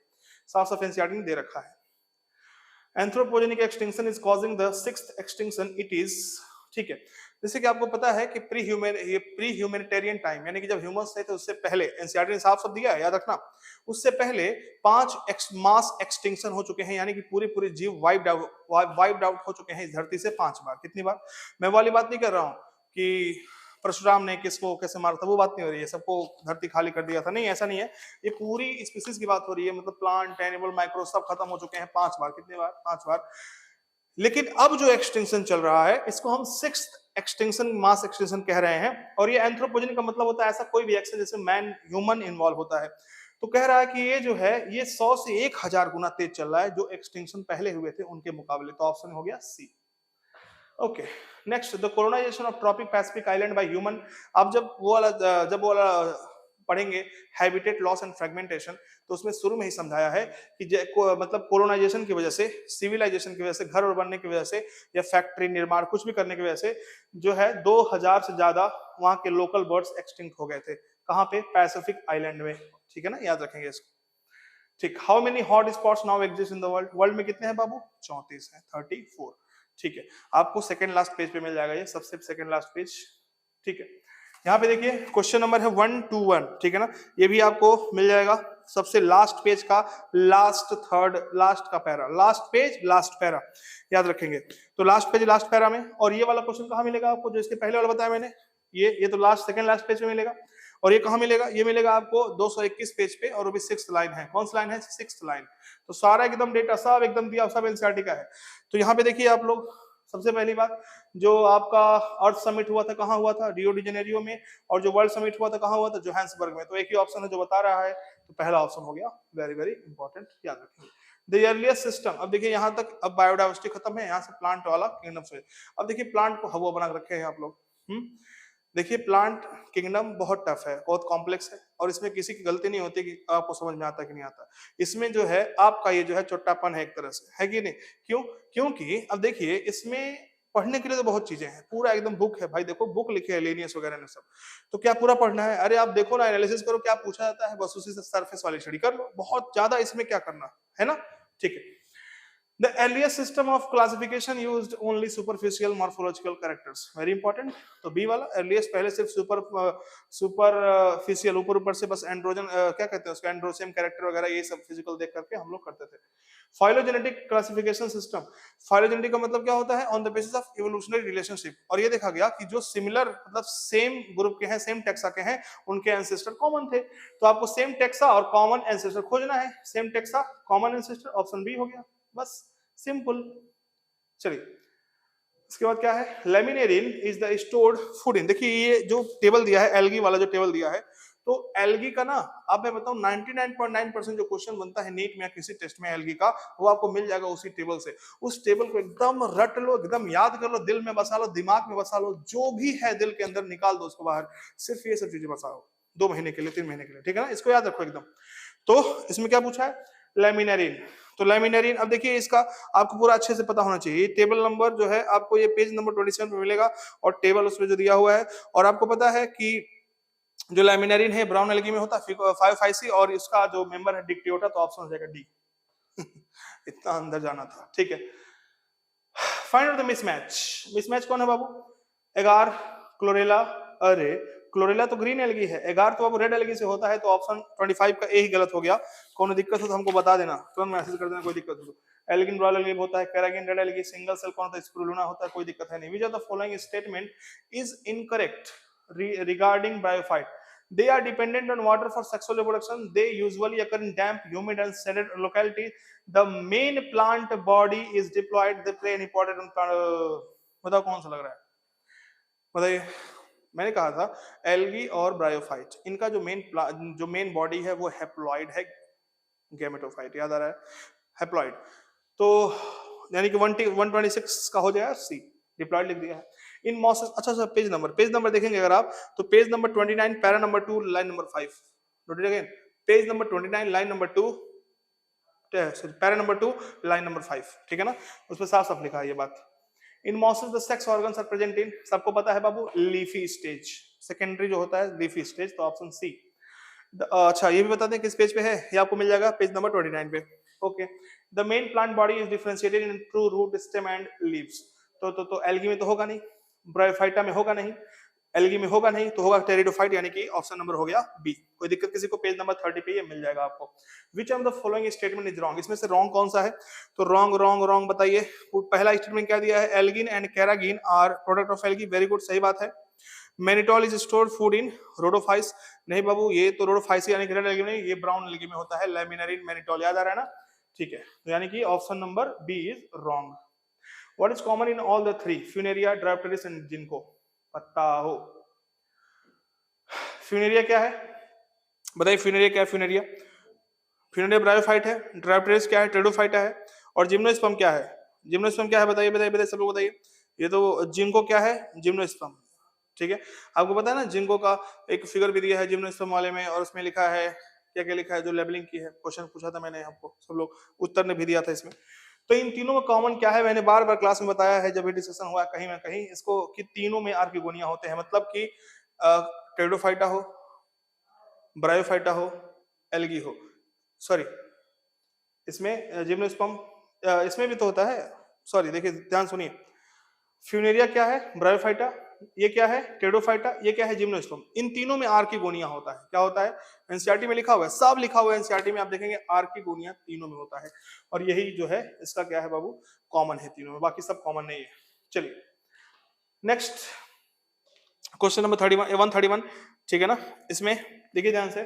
साफ साफ एनसीईआरटी ने दे रखा है। Anthropogenic extinction is causing the sixth extinction it is, ठीक है। जैसे कि आपको पता है कि प्री ह्यूमैनिटेरियन टाइम, यानी कि जब ह्यूमंस थे तो उससे पहले, एनसीईआरटी ने साफ साफ दिया है, याद रखना, उससे पहले 5 मास एक्सटिंक्शन हो चुके हैं, यानी कि पूरी पूरी जीव वाइप्ड आउट हो चुके हैं इस धरती से 5 बार। कितनी बार? मैं वाली बात नहीं कर रहा हूं कि परशुराम ने किसको कैसे मारा था, वो बात नहीं हो रही है, सबको धरती खाली कर दिया था, नहीं, ऐसा नहीं है। ये पूरी स्पीसीज की बात हो रही है, मतलब प्लांट, एनिमल, माइक्रो सब खत्म हो चुके हैं 5 बार। कितनी बार? 5 बार। लेकिन अब जो एक्सटिंक्शन चल रहा है इसको हम सिक्स्थ एक्सटिंक्शन, मास एक्सटिंक्शन कह रहे हैं। और ये एंथ्रोपोजेनिक का मतलब होता है ऐसा कोई भी एक्शन जैसे मैन, ह्यूमन इन्वॉल्व होता है। तो कह रहा है कि ये जो है ये 100 से 1000 गुना तेज चल रहा है जो एक्सटिंक्शन पहले हुए थे उनके मुकाबले। तो ऑप्शन हो गया C. Okay next, the colonization of tropic pacific island by human. अब जब वो वाला पढ़ेंगे हैबिटेट लॉस एंड फ्रेगमेंटेशन, तो उसमें शुरू में ही समझाया है कि मतलब कोलोनाइजेशन की वजह से, सिविलाइजेशन की वजह से, घर और बनने की वजह से, या फैक्ट्री निर्माण कुछ भी करने की वजह से जो है 2000 से ज्यादा वहां के लोकल बर्ड्स एक्सटिंक्ट हो गए थे। कहाँ पे? पैसिफिक आइलैंड में। ठीक है ना, याद रखेंगे इसको। ठीक, how many hot spots now exist in the world? World में कितने हैं बाबू? 34 है, 34। ठीक है, आपको सेकंड लास्ट पेज पे मिल जाएगा, ये सबसे सेकंड लास्ट पेज। ठीक है, यहाँ पे देखिए क्वेश्चन नंबर है 121, ठीक है ना, ये भी आपको मिल जाएगा सबसे लास्ट पेज का, लास्ट थर्ड लास्ट का para, last page last para, याद रखेंगे। तो लास्ट पेज लास्ट पैरा में, और ये वाला क्वेश्चन कहाँ मिलेगा आपको? जो इसके पहले वाला बताया मैंने, ये तो लास्ट सेकंड लास्ट पेज में मिलेगा। और ये कहाँ मिलेगा? ये मिलेगा आपको 221 पेज पे, और वो भी 6th लाइन है। कौन सी लाइन है? 6th line. तो सारा एकदम डेटा सब एकदम दिया, सब एनसीईआरटी का है। तो यहाँ पे देखिए आप लोग, सबसे पहली बात, जो आपका अर्थ समिट हुआ था कहाँ हुआ था? रियो डी जेनेरियो में। और जो वर्ल्ड समिट हुआ था कहाँ हुआ था? जोहान्सबर्ग में। तो एक ही ऑप्शन है जो बता रहा है, तो पहला ऑप्शन हो गया। वेरी वेरी इंपॉर्टेंट, याद रखेंगे। द अर्लीस्ट सिस्टम, अब देखिए यहाँ तक, अब बायोडाइवर्सिटी खत्म है, यहाँ से प्लांट वाला किंगडम से। अब देखिए प्लांट को हवा बना रखे हैं आप लोग। देखिए प्लांट किंगडम बहुत टफ है, बहुत कॉम्प्लेक्स है, और इसमें किसी की गलती नहीं होती कि आपको समझ में आता कि नहीं आता। इसमें जो है आपका ये जो है चोट्टापन है एक तरह से, है कि नहीं? क्यों? क्योंकि अब देखिए इसमें पढ़ने के लिए तो बहुत चीजें हैं, पूरा एकदम बुक है भाई, देखो बुक लिखे है लेनियस वगैरह ने सब। तो क्या पूरा पढ़ना है? अरे आप देखो ना, एनालिसिस करो क्या पूछा जाता है, बस उसी से सरफेस वाली स्टडी कर लो, बहुत ज्यादा इसमें क्या करना है ना। ठीक है, the earliest system of classification used only superficial morphological characters, very important। तो बी वाला earliest पहले सिर्फ सुपरफिशियल ऊपर ऊपर से बस एंड्रोजन क्या कहते हैं उसका, एंड्रोसियम कैरेक्टर वगैरह ये सब फिजिकल देख करके हम लोग करते थे। फाइलोजेनेटिक क्लासिफिकेशन सिस्टम, फाइलोजेनेटिक का मतलब क्या होता है, on the basis of evolutionary relationship, और ये देखा गया कि जो सिमिलर मतलब सेम ग्रुप के हैं, सेम टेक्सा के हैं, उनके एंसेस्टर कॉमन थे। तो आपको सेम टेक्सा और कॉमन एंसेस्टर खोजना है, same taxa common ancestor, option B हो गया, बस सिंपल। चलिए इसके बाद क्या है, laminarin is the stored food in, देखिए ये जो टेबल दिया है, एल्गी वाला जो टेबल दिया है, तो एल्गी का ना, अब मैं बताऊं 99.9% जो क्वेश्चन बनता है नीट में या किसी टेस्ट में एल्गी का, वो आपको मिल जाएगा उसी टेबल से। उस टेबल को एकदम रट लो, एकदम याद कर लो, दिल में बसा लो, दिमाग में बसा लो, जो भी है दिल के अंदर निकाल दो उसको बाहर, सिर्फ ये सब चीजें बसाओ 2 महीने के लिए, 3 महीने के लिए, ठीक है ना, इसको याद रखो एकदम। तो इसमें क्या पूछा है, लेमिनेरिन, तो लेमिनेरिन, अब देखिए इसका आपको पूरा अच्छे से पता होना चाहिए, टेबल नंबर जो है आपको ये पेज नंबर 27 पे मिलेगा, और टेबल उसमें जो दिया हुआ है, और आपको पता है कि जो लैमिनेरिन है ब्राउन एल्गी में होता है 5-5C, और इसका जो मेंबर है डिक्टियोटा, तो ऑप्शन हो जाएगा डी। इतना अंदर जाना था, ठीक है। Find out the mismatch, mismatch कौन है बाबू, एगार, क्लोरेला, अरे क्लोरेला तो ग्रीन एल्गी है, एगार तो बाबू रेड एल्गी से होता है, तो ऑप्शन 25 का ए ही गलत हो गया। कोनो दिक्कत हो तो हमको बता देना, तुरंत मैसेज कर देना कोई दिक्कत हो तो। एल्गिन ब्राउन एल्गी होता है, carrageen red algae, single cell कौन होता है, स्पिरुलिना होता है, कोई दिक्कत है नहीं। Which of the following statement is incorrect regarding bryophyte, they are dependent on water for sexual reproduction, they usually occur in damp, humid and shaded locality, the main plant body is diploid, they play an important बताओ कौन सा लग रहा है, बताइए। मैंने कहा था एल्गी और ब्रायोफाइट, इनका जो मेन बॉडी है वो हैप्लॉइड है, गैमेटोफाइट, याद आ रहा है, हैप्लॉइड, तो यानी कि 126 का हो जाएगा सी, डिप्लॉइड लिख दिया है। इन मॉसेस, अच्छा पेज नंबर देखेंगे अगर आप, तो page number 29 para number 2 line number 5, note it again, page number 29 line number 2, para number 2 line number 5, ठीक है ना, उसमें साफ साफ लिखा है ये बात। In mosses the sex organs are present in, सबको पता है बाबू, लीफी स्टेज, सेकेंडरी जो होता है लीफी स्टेज, तो ऑप्शन सी। अच्छा ये भी बता दें किस पेज पे है, ये आपको मिल जाएगा पेज नंबर 29 पे, okay. The main plant body is differentiated in true root, stem and leaves, तो एल्गी में तो होगा नहीं, ब्रायोफाइटा में होगा नहीं, एल्गी में होगा नहीं, तो होगा टेरिडोफाइट, यानी कि ऑप्शन नंबर हो गया बी। कोई दिक्कत किसी को, पेज नंबर 30 पे ये मिल जाएगा आपको। विच of the following statement is wrong, इसमें से रॉन्ग कौन सा है, तो रॉन्ग बताइए। पहला स्टेटमेंट क्या दिया है, algin and carrageenan are product of algae, very good, सही बात है। Mannitol is stored food in Rhodophyceae, नहीं बाबू, ये तो रोडोफाइस यानी कि रेड एल्गी में, ये ब्राउन एल्गी में होता है, लैमिनेरिन मैनिटोल, याद आ रहा है ना, ठीक है, तो यानी कि option number B is wrong. What is common in all the three, Funaria, Dryopteris and जिनको पता हो, फ्यूनेरिया क्या है बताइए, फ्यूनेरिया क्या है, फ्यूनेरिया ब्रायोफाइट है, ड्रायोप्टेरिस क्या है, टेरिडोफाइटा है, और जिम्नोस्पर्म क्या है, बताइए सब लोग बताइए। ये तो जिनको क्या है, जिम्नोस्पर्म, ठीक है। आपको पता है ना जिनको का एक फिगर भी दिया है जिम्नोस्पर्म वाले में, और उसमें लिखा है क्या क्या लिखा है, जो लेबलिंग की है, क्वेश्चन पूछा था मैंने आपको, सब लोग उत्तर ने भी दिया था इसमें। तो इन तीनों में कॉमन क्या है, मैंने बार बार क्लास में बताया है जब भी डिस्कशन हुआ कहीं ना कहीं इसको, कि तीनों में आर्किगोनिया होते हैं, मतलब कि टेरिडोफाइटा हो, ब्रायोफाइटा हो, एल्गी हो, सॉरी इसमें जिम्नोस्पर्म, इसमें भी तो होता है, सॉरी देखिए ध्यान सुनिए, फ्यूनेरिया क्या है, ब्रायोफाइटा, ये क्या है टेरिडोफाइटा, ये क्या है जिम्नोस्पर्म, इन तीनों में आर्किगोनिया होता है, क्या होता है, एनसीईआरटी में लिखा हुआ है, सब लिखा हुआ है एनसीईआरटी में, आप देखेंगे आर्किगोनिया तीनों में होता है, और यही जो है इसका क्या है बाबू, कॉमन है तीनों में, बाकी सब कॉमन नहीं है। चलिए नेक्स्ट क्वेश्चन नंबर 131, ठीक है ना, इसमें देखिए ध्यान से,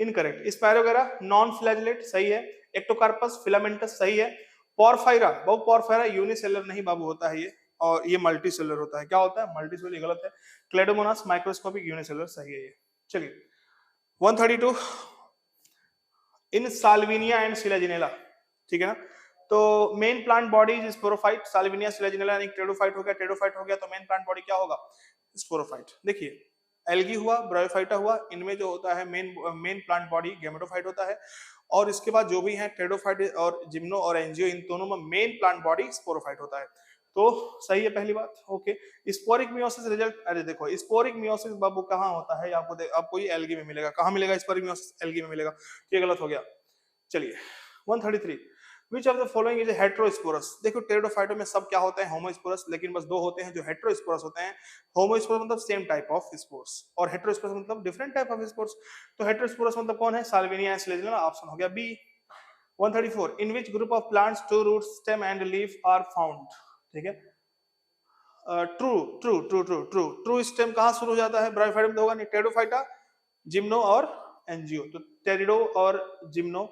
इनकरेक्ट, स्पायरोगेरा नॉन फ्लैजिलेट सही है, एक्टोकार्पस फिलामेंटस सही है, पोरफायरा बाबू, पोरफायरा यूनिसेलर नहीं बाबू होता है ये, और ये मल्टी सेलर होता है, क्या होता है मल्टी, गलत है, क्लेडोमोनास माइक्रोस्कोपिक यूनिसेलर सही है ये। चलिए 132, इन साल्विनिया एंड सिलाजिनेला, ठीक है ना, तो main plant body is sporophyte, Salvinia Selaginella यानी टेरिडोफाइट हो गया, तो मेन प्लांट बॉडी क्या होगा, स्पोरोफाइट। देखिए एल्गी हुआ, ब्रायोफाइटा हुआ, इनमें जो होता है मेन प्लांट बॉडी गैमेटोफाइट होता है, और इसके बाद जो भी है टेरिडोफाइट और जिम्नो और एंजियो, इन दोनों में मेन प्लांट बॉडी स्पोरोफाइट होता है, तो सही है पहली बात, ओके। स्पोरिक मियोसिस रिजल्ट, अरे देखो स्पोरिक मियोसिस बाबू कहाँ होता है, आपको ये एल्गी में मिलेगा, कहाँ मिलेगा स्पोरिक मियोसिस, एल्गी में मिलेगा, ये गलत हो गया। चलिए 133, विच of the following is heterosporous, देखो टेरिडोफाइटो में सब क्या होते हैं होमोस्पोरस, लेकिन बस दो होते हैं जो हेटेरोस्पोरस होते हैं, होमोस्पोरस मतलब सेम टाइप ऑफ स्पोर्स, और हेटेरोस्पोरस मतलब डिफरेंट टाइप ऑफ स्पोर्स, तो हेटेरोस्पोरस मतलब कौन है, साल्विनिया सिलाजिनेला, ऑप्शन हो गया B. 134 in which group of plants true root stem and leaf are found, ठीक है। True true true true true true stem कहाँ शुरू हो जाता है, ब्रायोफाइटा में तो होगा नहीं, टेरिडोफाइटा, जिम्नो और एंजियो, तो टेरिडो और gymno,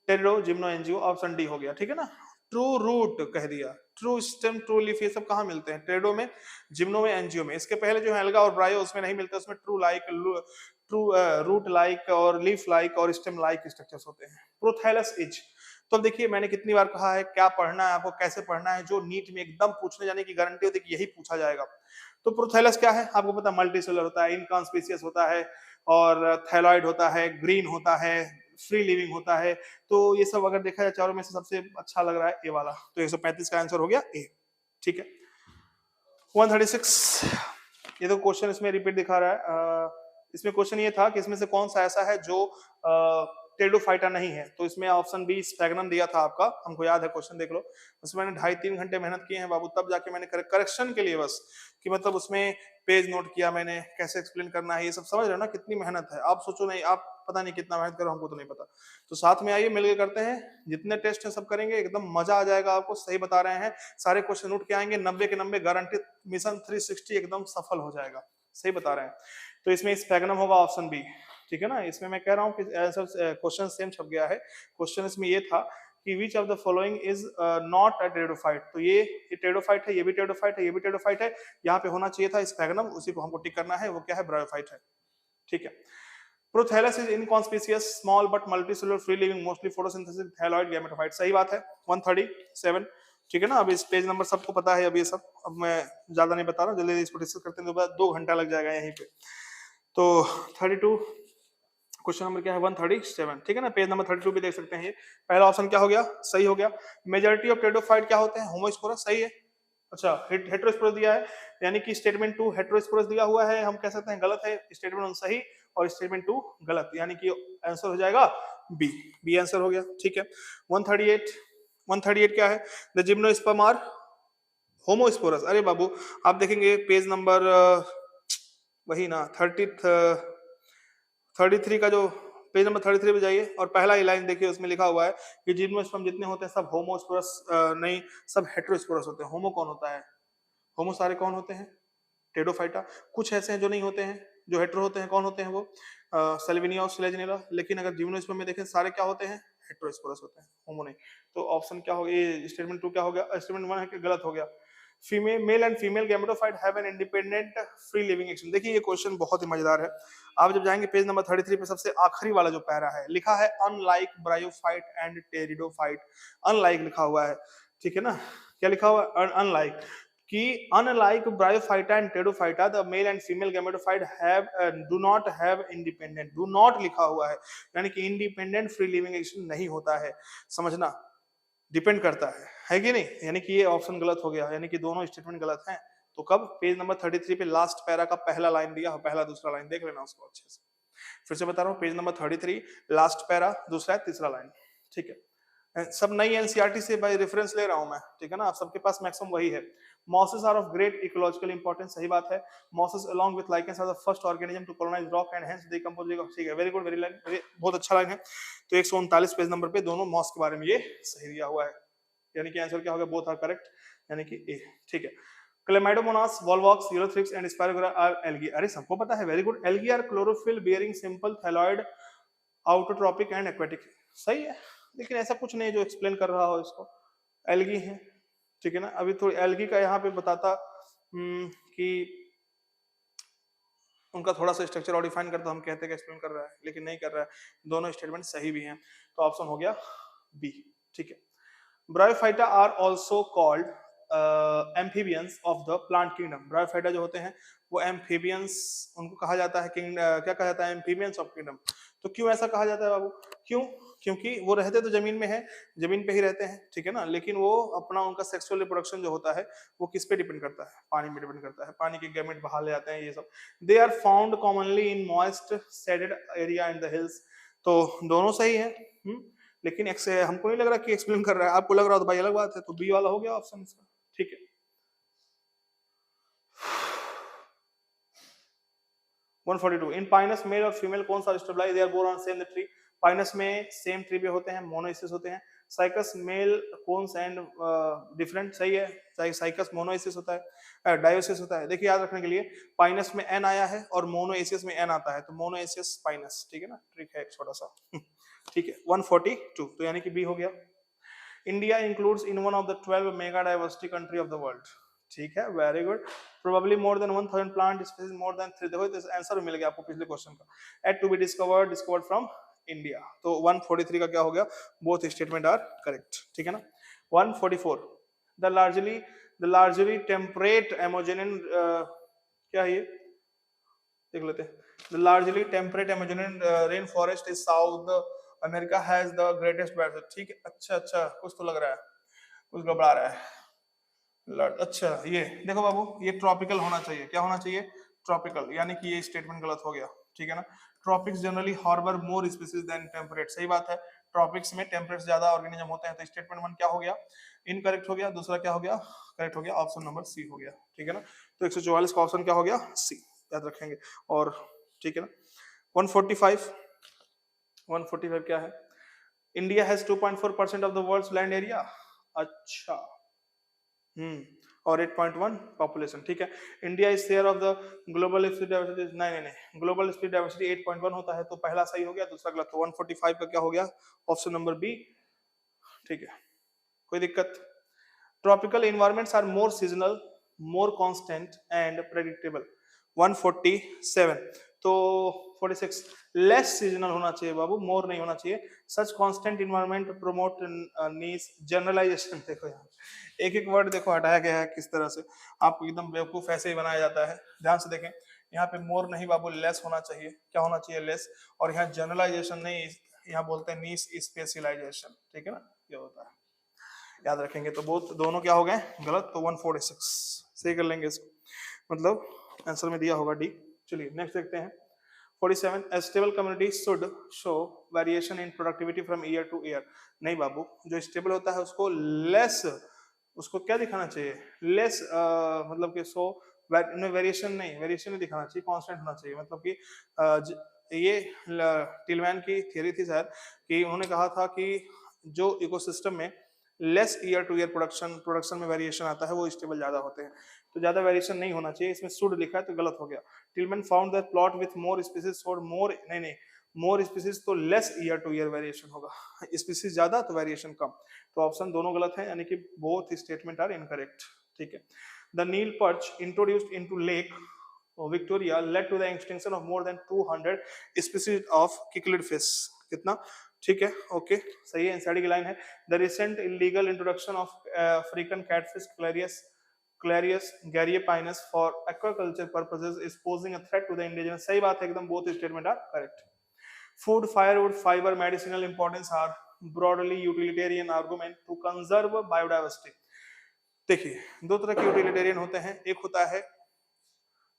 टेरिडो gymno angio, option D हो गया, ठीक है ना। ट्रू रूट कह दिया, ट्रू स्टेम ट्रू लीफ ये सब कहाँ मिलते हैं, टेरिडो में, जिम्नो में, एंजियो में। इसके पहले जो है एल्गा और ब्रायो उसमें नहीं मिलते, उसमें true like, true root like और लीफ लाइक और स्टेम लाइक स्ट्रक्चर्स होते हैं। प्रोथैलस इज, तो देखिए मैंने कितनी बार कहा है क्या पढ़ना है आपको, कैसे पढ़ना है, जो नीट में एकदम पूछने जाने की गारंटी होती है कि यही पूछा जाएगा। तो प्रोथैलस क्या है आपको पता, मल्टीसेलुलर होता है, इनकॉन्स्पिशियस होता है, और थैलॉइड होता है, ग्रीन होता है, फ्री लिविंग होता है। तो ये सब अगर देखा जाए चारों में से सबसे अच्छा लग रहा है ए वाला, तो 135 का आंसर हो गया ए, ठीक है। 136, ये तो क्वेश्चन इसमें रिपीट दिखा रहा है। इसमें क्वेश्चन ये था कि इसमें से कौन सा ऐसा है जो टेरिडोफाइटा नहीं है, तो इसमें ऑप्शन बी स्पैगनम दिया था आपका, हमको याद है, क्वेश्चन देख लो। उसमें मैंने 2.5-3 घंटे मेहनत किए हैं बाबू, तब जाके मैंने करेक्शन के लिए बस, कि मतलब उसमें पेज नोट किया मैंने, कैसे एक्सप्लेन करना है, ये सब समझ रहे हो ना कितनी मेहनत है। आप सोचो नहीं, आप पता नहीं कितना मेहनत करो, हमको तो नहीं पता। तो साथ में आइए मिलकर करते हैं, जितने टेस्ट हैं सब करेंगे, एकदम मजा आ जाएगा आपको, सही बता रहे हैं, सारे क्वेश्चन नोट के आएंगे, 90 के 90 गारंटी, मिशन 360 एकदम सफल हो जाएगा, सही बता रहे हैं। तो इसमें स्पैगनम होगा ऑप्शन बी, ठीक है ना। इसमें मैं कह रहा हूँ कि क्वेश्चन सेम छप गया है। क्वेश्चन इसमें ये था कि विच of the following is not a pteridophyte, तो ये टेरिडोफाइट है, ये भी टेरिडोफाइट है, ये भी टेरिडोफाइट है, यहाँ पे होना चाहिए था स्पैगनम, उसी को हमको टिक करना है, वो क्या है, ब्रायोफाइट है, ठीक है। Prothallus is inconspicuous small but multicellular free living mostly photosynthesis thalloid gametophyte, सही बात है। 137, ठीक है ना। अब इस पेज नंबर सबको पता है, अब ये सब अब मैं ज्यादा नहीं बता रहा, जल्दी इसको डिस्कस करते हैं, 2 घंटा लग जाएगा यहीं पे। तो 32 क्वेश्चन नंबर क्या है, 137, ठीक है ना। पेज नंबर 32 भी देख सकते हैं। ये पहला ऑप्शन क्या हो गया, सही हो गया। मेजॉरिटी ऑफ टेरिडोफाइट क्या होते हैं, होमोस्पोरस, सही है। अच्छा, हेटेरोस्पोरस दिया है, यानी कि स्टेटमेंट 2 हेटेरोस्पोरस दिया हुआ है, हम कह सकते हैं गलत है, स्टेटमेंट 1 सही और स्टेटमेंट 2 गलत, यानी कि आंसर हो जाएगा बी, बी आंसर हो गया, ठीक है। 138, 138 क्या है, द जिम्नोस्पर्म आर होमोस्पोरस, अरे बाबू आप देखेंगे पेज नंबर वही ना 33 का जो पेज नंबर 33 पे जाइए और पहला ही लाइन देखिए, उसमें लिखा हुआ है कि जिम्नोस्पर्म जितने होते हैं सब होमोस्पोरस नहीं, सब हेटेरोस्पोरस होते हैं। होमो कौन होता है, होमो सारे कौन होते हैं, टेरिडोफाइटा। कुछ ऐसे हैं जो नहीं होते हैं, जो हेटेरो होते हैं, कौन होते हैं वो, सेल्विनिया और स्लेजनिला। लेकिन अगर जिम्नोस्पर्म में देखें सारे क्या होते हैं, हेटेरोस्पोरस होते हैं, होमो नहीं। तो ऑप्शन क्या हो गया, ये स्टेटमेंट 2 क्या हो गया, स्टेटमेंट 1 है कि गलत हो गया। Female male and female gametophyte have an independent free living action, देखिए ये क्वेश्चन बहुत ही मजेदार है। आप जब जाएंगे पेज नंबर 33 पे सबसे आखिरी वाला जो पैरा है, लिखा है unlike bryophyte and pteridophyte, unlike लिखा हुआ है, ठीक है ना। क्या लिखा हुआ है, अनलाइक, कि unlike bryophyta and pteridophyta the male and female gametophyte have do not have independent, do not लिखा हुआ है, यानी कि इंडिपेंडेंट फ्री लिविंग एक्शन नहीं होता है, समझना, डिपेंड करता है कि नहीं, यानी कि ये ऑप्शन गलत हो गया, यानी कि दोनों स्टेटमेंट गलत हैं। तो कब, पेज नंबर 33 पे लास्ट पैरा का पहला लाइन दिया, पहला दूसरा लाइन देख लेना उसको अच्छे से। फिर से बता रहा हूँ, पेज नंबर 33 लास्ट पैरा दूसरा है तीसरा लाइन, ठीक है। सब नई एनसीईआरटी से भाई रेफरेंस ले रहा हूं मैं, ठीक है ना, आप सबके पास मैक्सिमम वही है। Mosses are of great ecological importance, सही बात है। Mosses along with lichens are the first organism to colonize rock and hence decompose, ठीक है, वेरी गुड, वेरी लाइन, बहुत अच्छा लाइन है। तो 139 पेज नंबर पे दोनों मॉस के बारे में ये सही दिया हुआ है, यानी कि आंसर क्या होगा, बोथ आर करेक्ट, यानी कि ए, ठीक है। Chlamydomonas, Volvox, Ulothrix and Spirogyra are algae, अरे सबको पता है, very good. Algae are chlorophyll bearing simple thalloid autotrophic and aquatic, सही है। लेकिन ऐसा कुछ नहीं जो एक्सप्लेन कर रहा हो इसको, एल्गी है, ठीक है ना। अभी थोड़ी एल्गी का यहाँ पे बताता कि उनका थोड़ा सा स्ट्रक्चर और डिफाइन करता, हम कहते हैं कि एक्सप्लेन कर रहा है, लेकिन नहीं कर रहा है, दोनों स्टेटमेंट सही भी हैं, तो ऑप्शन हो गया बी, ठीक है। Bryophyta are also called amphibians of the plant kingdom, Bryophyta जो होते हैं वो एम्फीबियंस, उनको कहा जाता है क्या कहा जाता है, एम्फीबियंस ऑफ किंगडम। तो क्यों ऐसा कहा जाता है बाबू, क्यों, क्योंकि वो रहते तो जमीन में है, जमीन पे ही रहते हैं, ठीक है ना, लेकिन वो अपना उनका सेक्सुअल रिप्रोडक्शन जो होता है वो किस पे डिपेंड करता है, पानी में डिपेंड करता है, पानी के गैमेट बाहर ले आते हैं ये सब। They are found commonly in moist shaded area and the hills, तो दोनों सही है, लेकिन हमको नहीं लग रहा कि एक्सप्लेन कर रहा है, आपको लग रहा हो तो भाई अलग बात है, तो बी वाला हो गया ऑप्शन इसका, ठीक है। 142 इन पाइनस मेल और फीमेल कौन सा stabilize, they are bore on same the tree, Pinus में सेम ट्रिबिया होते हैं, मोनोइसिस होते हैं। Cycas male cones and different, सही है, साइकस मोनोइसिस होता है, डायोसिस होता है। देखिए याद रखने के लिए, पाइनस में एन आया है और मोनोइसिस में एन आता है, तो मोनोइसिस पाइनस, ठीक है ना, ट्रिक है एक छोटा सा। ठीक है, 142, तो यानी कि बी हो गया। India includes in one of the 12 mega diversity country of the world, ठीक है, very good. Probably more than 1000 plant species, more than 3, देखो इस आंसर मिल गया आपको पिछले क्वेश्चन का। Yet to be discovered from India, तो 143 का क्या हो गया, बोथ स्टेटमेंट आर करेक्ट, ठीक है ना। 144, द लार्जली टेम्परेट एमोजेनियन, क्या है ये, देख लेते हैं। The largely temperate Amazonian rainforest is South America has the greatest weather, ठीक है, अच्छा, कुछ तो लग रहा है, कुछ घबरा रहा है। अच्छा, ये देखो बाबू, ये ट्रॉपिकल होना चाहिए, क्या होना चाहिए, ट्रॉपिकल, यानी कि ये स्टेटमेंट गलत हो गया, ठीक है ना। Tropics generally harbour more species than temperate, सही बात है, ट्रॉपिक्स में टेम्परेट ज्यादा ऑर्गेनिज्म होते हैं, तो स्टेटमेंट 1 क्या हो गया, इनकरेक्ट हो गया। दूसरा क्या हो गया, करेक्ट हो गया, ऑप्शन नंबर सी हो गया, ठीक है ना। तो 144 का ऑप्शन क्या हो गया, सी, याद रखेंगे। और ठीक है ना, 145 क्या है, India has 2.4% of the world's land area, अच्छा, और 8.1 पॉपुलेशन, ठीक है। India is share of the global speed diversity, नहीं, ग्लोबल स्पीड डाइवर्सिटी 8.1 होता है, तो पहला सही हो गया, दूसरा गलत, तो 145 का क्या हो गया, ऑप्शन नंबर बी, ठीक है, कोई दिक्कत। Tropical environments are more seasonal, more constant and predictable, 147, तो 46 लेस सीजनल होना चाहिए बाबू, मोर नहीं होना चाहिए। Such constant environment promote needs generalization, देखो यहाँ एक एक वर्ड देखो हटाया गया है किस तरह से, आपको एकदम बेवकूफ ऐसे ही बनाया जाता है। ध्यान से देखें, यहाँ पे मोर नहीं बाबू, लेस होना चाहिए, क्या होना चाहिए, लेस, और यहाँ जनरलाइजेशन नहीं, यहाँ बोलते हैं नीस स्पेशलाइजेशन, ठीक है ना, ये होता है, याद रखेंगे। तो बहुत दोनों क्या हो गए गलत, तो 146 सही कर लेंगे इसको, मतलब आंसर में दिया होगा डी। चलिए नेक्स्ट देखते हैं 47, a stable community should show variation in productivity from year to year, नहीं बाबू, जो स्टेबल होता है उसको लेस, उसको क्या दिखाना चाहिए, लेस, मतलब कि सो वेरिएशन नहीं दिखाना चाहिए, कांस्टेंट होना चाहिए, मतलब कि ये टिलमैन की थियरी थी शायद, कि उन्होंने कहा था कि जो इकोसिस्टम में less year to year production में वेरिएशन आता है वो स्टेबल ज्यादा होते हैं, तो ज्यादा वेरिएशन नहीं होना चाहिए, इसमें शुड लिखा है तो गलत हो गया। Tilman found that plot with more species और मोर, नहीं मोर स्पीसीज तो less year to year variation होगा, स्पीसीज ज्यादा तो वेरिएशन कम, तो ऑप्शन दोनों गलत है, यानी कि बोथ स्टेटमेंट आर इनकरेक्ट, ठीक है। The Nile perch introduced into Lake Victoria led to the extinction of more than 200 species of cichlid fish, कितना, ठीक है, ओके, सही है, एनसीईआरटी की लाइन है। The recent illegal introduction of African catfish Clarias gariepinus for aquaculture purposes is posing a threat to the indigenous, सही बात है एकदम, both statement are correct. Food, firewood, fibre, medicinal importance are broadly utilitarian argument to conserve biodiversity. देखिए दो तरह के यूटिलिटेरियन होते हैं, एक होता है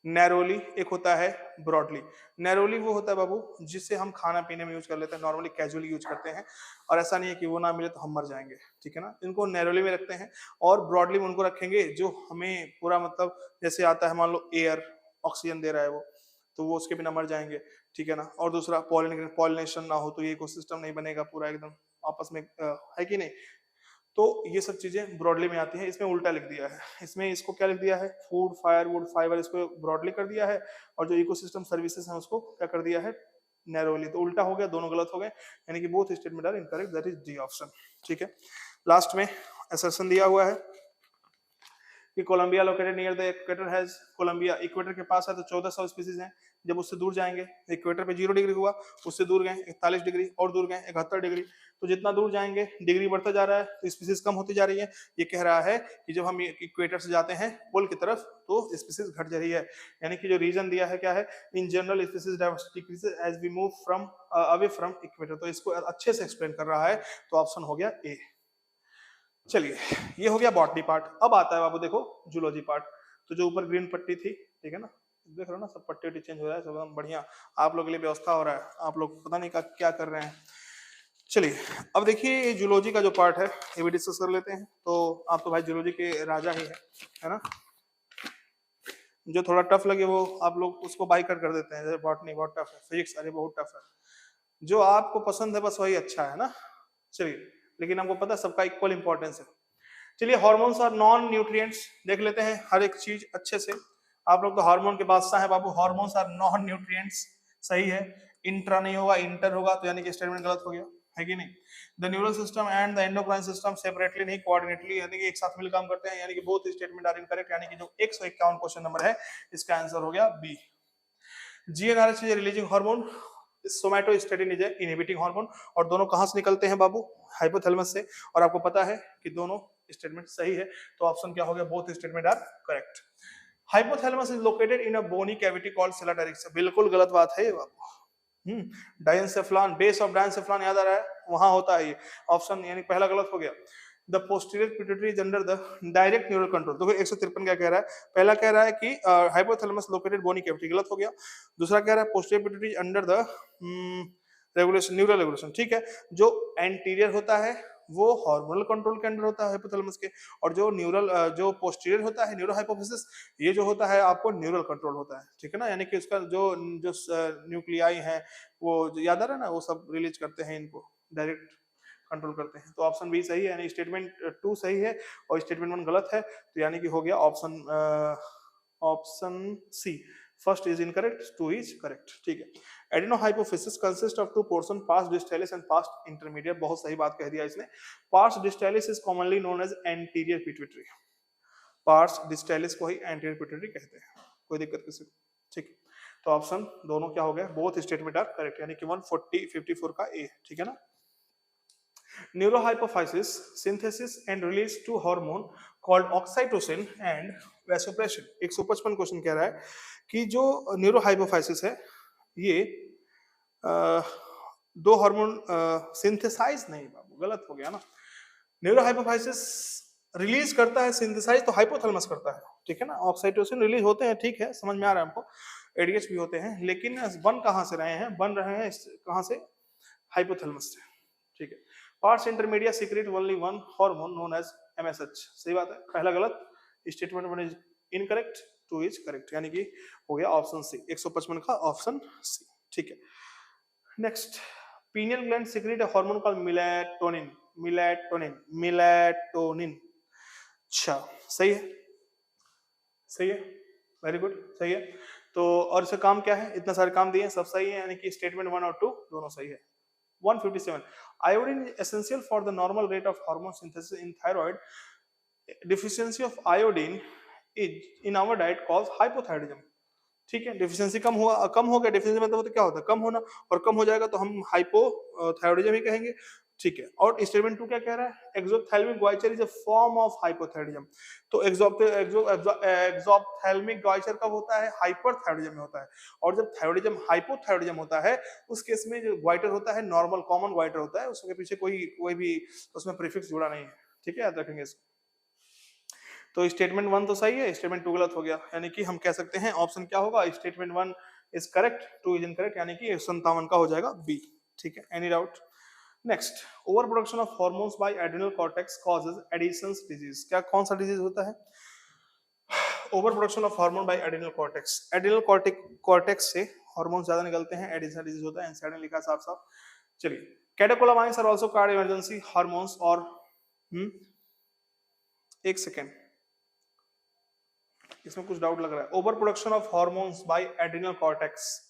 नैरोली, एक होता है ब्रॉडली। नैरोली वो होता है बाबू जिससे हम खाना पीने में यूज कर लेते हैं, नॉर्मली कैजुअली यूज करते हैं, और ऐसा नहीं है कि वो ना मिले तो हम मर जाएंगे, ठीक है ना, इनको नैरोली में रखते हैं। और ब्रॉडली में उनको रखेंगे जो हमें पूरा, मतलब जैसे आता है मान लो एयर, ऑक्सीजन दे रहा है वो, तो वो उसके बिना मर जाएंगे, ठीक है ना। और दूसरा पॉलिनेशन ना हो तो ये इकोसिस्टम नहीं बनेगा पूरा एकदम आपस में, है कि नहीं। तो ये सब चीजें ब्रॉडली में आती हैं, इसमें उल्टा लिख दिया है, इसमें इसको क्या लिख दिया है, फूड, फायर, वुड, फाइबर, इसको ब्रॉडली कर दिया है, और जो इकोसिस्टम सर्विसेज हैं उसको क्या कर दिया है, नैरोली, तो उल्टा हो गया, दोनों गलत हो गए, यानी कि both statement are incorrect, that is D option, ठीक है। लास्ट में असर्शन दिया हुआ है कि Colombia located near the equator has, Colombia equator के पास है तो 1400 स्पीसीज हैं, जब उससे दूर जाएंगे, इक्वेटर पे 0 डिग्री हुआ, उससे दूर गए 41 डिग्री, और दूर गए 71 डिग्री, तो जितना दूर जाएंगे डिग्री बढ़ता जा रहा है, तो स्पीसीज कम होती जा रही है। ये कह रहा है कि जब हम इक्वेटर से जाते हैं पोल की तरफ तो स्पीसीज घट जा रही है, यानी कि जो रीजन दिया है क्या है, in general species diversity decreases as we move from away from equator, तो इसको अच्छे से एक्सप्लेन कर रहा है, तो ऑप्शन हो गया ए। चलिए ये हो गया बॉटनी पार्ट, अब आता है बाबू देखो जूलॉजी पार्ट। तो जो ऊपर ग्रीन पट्टी थी, ठीक है ना, देख रहे हो ना, सब पट्टी वट्टी चेंज हो रहा है, सब एकदम बढ़िया आप लोग के लिए व्यवस्था हो रहा है, आप लोग पता नहीं क्या कर रहे हैं। चलिए अब देखिए जूलॉजी का जो पार्ट है ये भी डिस्कस कर लेते हैं। तो आप तो भाई जूलॉजी के राजा ही है ना, जो थोड़ा टफ लगे वो आप लोग उसको बाई कट कर देते हैं, जैसे बॉटनी बहुत टफ है, फिजिक्स अरे बहुत टफ है। जो आपको पसंद है बस वही अच्छा है ना। चलिए, लेकिन हमको पता है सबका इक्वल इंपॉर्टेंस है। चलिए, हार्मोन्स और नॉन न्यूट्रिएंट्स देख लेते हैं हर एक चीज अच्छे से। आप लोग तो हार्मोन के बादशाह है बाबू। हार्मोन्स और नॉन न्यूट्रिएंट्स सही है, इंट्रा नहीं होगा इंटर होगा, तो यानी कि स्टेटमेंट गलत हो गया, है कि नहीं। The neural system and the endocrine system separately नहीं कोऑर्डिनेटली, यानी कि एक साथ मिलकर काम करते हैं, यानी कि बोथ स्टेटमेंट आर इनकरेक्ट, यानी कि जो 151 क्वेश्चन नंबर है इसका आंसर हो गया B. GnRH is releasing hormone, somatostatin is inhibiting hormone, और दोनों कहां से निकलते हैं बाबू, हाइपोथैलेमस से, और आपको पता है कि दोनों स्टेटमेंट सही है, तो ऑप्शन क्या हो गया, both statement are correct. Hypothalamus is located in a bony cavity called sella turcica, बिल्कुल गलत बात है ये बाबू। डायंसेफ्लान, बेस ऑफ डायंसेफ्लान याद आ रहा है, वहां होता है ये, ऑप्शन यानी पहला गलत हो गया। The posterior pituitary is under the direct neural control, तो 153 क्या कह रहा है, पहला कह रहा है कि हाइपोथैलेमस लोकेटेड बोनी कैविटी, गलत हो गया। दूसरा कह रहा है posterior pituitary under the regulation, neural regulation, ठीक है। जो एंटीरियर होता है वो हार्मोनल कंट्रोल के अंडर होता है हाइपोथैलेमस के, और जो न्यूरल जो पोस्टीरियर होता है न्यूरो हाइपोफिसिस, ये जो होता है आपको न्यूरल कंट्रोल होता है, ठीक है ना। यानी कि उसका जो जो न्यूक्लियाई है वो याद आ रहा है ना, वो सब रिलीज करते हैं, इनको डायरेक्ट कंट्रोल करते हैं। तो ऑप्शन बी सही है, यानी स्टेटमेंट 2 सही है और स्टेटमेंट 1 गलत है, तो यानी कि हो गया option C, first is incorrect, 2 is correct, ठीक है। Adenohypophysis consist of 2 portion, pars distalis and pars intermediate, बहुत सही बात कह दिया इसने। Pars distalis is commonly known as anterior pituitary, pars distalis को ही एंटीरियर पिट्यूटरी कहते हैं, कोई दिक्कत किसी को, ठीक है। तो ऑप्शन दोनों क्या हो गया, बोथ स्टेटमेंट आर करेक्ट, यानी कि 140 54 का ए, ठीक है ना। Neurohypophysis, synthesis and release to hormone called oxytocin and vasopressin। 155 question कह रहा है कि जो न्यूरोहाइपोफाइसिस है ये दो हार्मोन सिंथेसाइज नहीं बाबू, गलत हो गया ना। न्यूरोहाइपोफाइसिस रिलीज करता है, सिंथेसाइज तो हाइपोथैलेमस करता है, ठीक है ना। ऑक्सीटोसिन रिलीज होते हैं, ठीक है, समझ में आ रहा है हमको, एडीएच भी होते हैं, लेकिन बन कहां से रहे हैं, बन रहे हैं कहां से, हाइपोथैलेमस से, ठीक है। Pars intermediate secrete only one hormone known as MSH, सही बात है, पहला गलत, statement 1 is incorrect, 2 is correct, यानी कि हो गया ऑप्शन सी, 155 का ऑप्शन सी, ठीक है। Next, pineal gland secrete a hormone called melatonin, melatonin। अच्छा, सही है, सही है, वेरी गुड, सही है। तो और इसका काम क्या है, इतना सारे काम दिए हैं, सब सही है, यानी कि स्टेटमेंट 1 और 2 दोनों सही है। 157, iodine is essential for the normal rate of hormone synthesis in thyroid, deficiency of iodine is in our diet cause hypothyroidism, ठीक है। डिफिशियंसी कम हो गया, डिफिशियंसी मतलब तो क्या होता है, कम होना, और कम हो जाएगा तो हम हाइपोथायरॉइडिज्म ही कहेंगे, ठीक है। और स्टेटमेंट 2 क्या कह रहा है, exophthalmic goitre is a form of hypothyroidism, तो एक्सोप्थैल्मिक गॉइचर कब होता है, हाइपरथायरॉइडिज्म में होता है, और जब थायरॉइडिज्म हाइपोथायरॉइडिज्म होता है उस केस में जो गॉइटर होता है नॉर्मल कॉमन गॉइटर होता है, उसके पीछे कोई भी उसमें प्रीफिक्स जुड़ा नहीं है, ठीक है, याद रखेंगे इसको। तो स्टेटमेंट 1 तो सही है, स्टेटमेंट 2 गलत हो गया, यानी कि हम कह सकते हैं ऑप्शन क्या होगा, statement 1 is correct, 2 is incorrect, यानी कि 157 का हो जाएगा बी, ठीक है। Any doubt. Next, over production of hormones by adrenal cortex causes Addison's disease, क्या कौन सा डिजीज होता है, over production of hormone by adrenal cortex, adrenal cortex से हार्मोन ज्यादा निकलते हैं, एडिसनल डिजीज होता है, एनसाइड ने लिखा साफ साफ। चलिए, catecholamines are also called emergency hormones, और एक सेकेंड, इसमें कुछ डाउट लग रहा है, over production of hormones by adrenal cortex.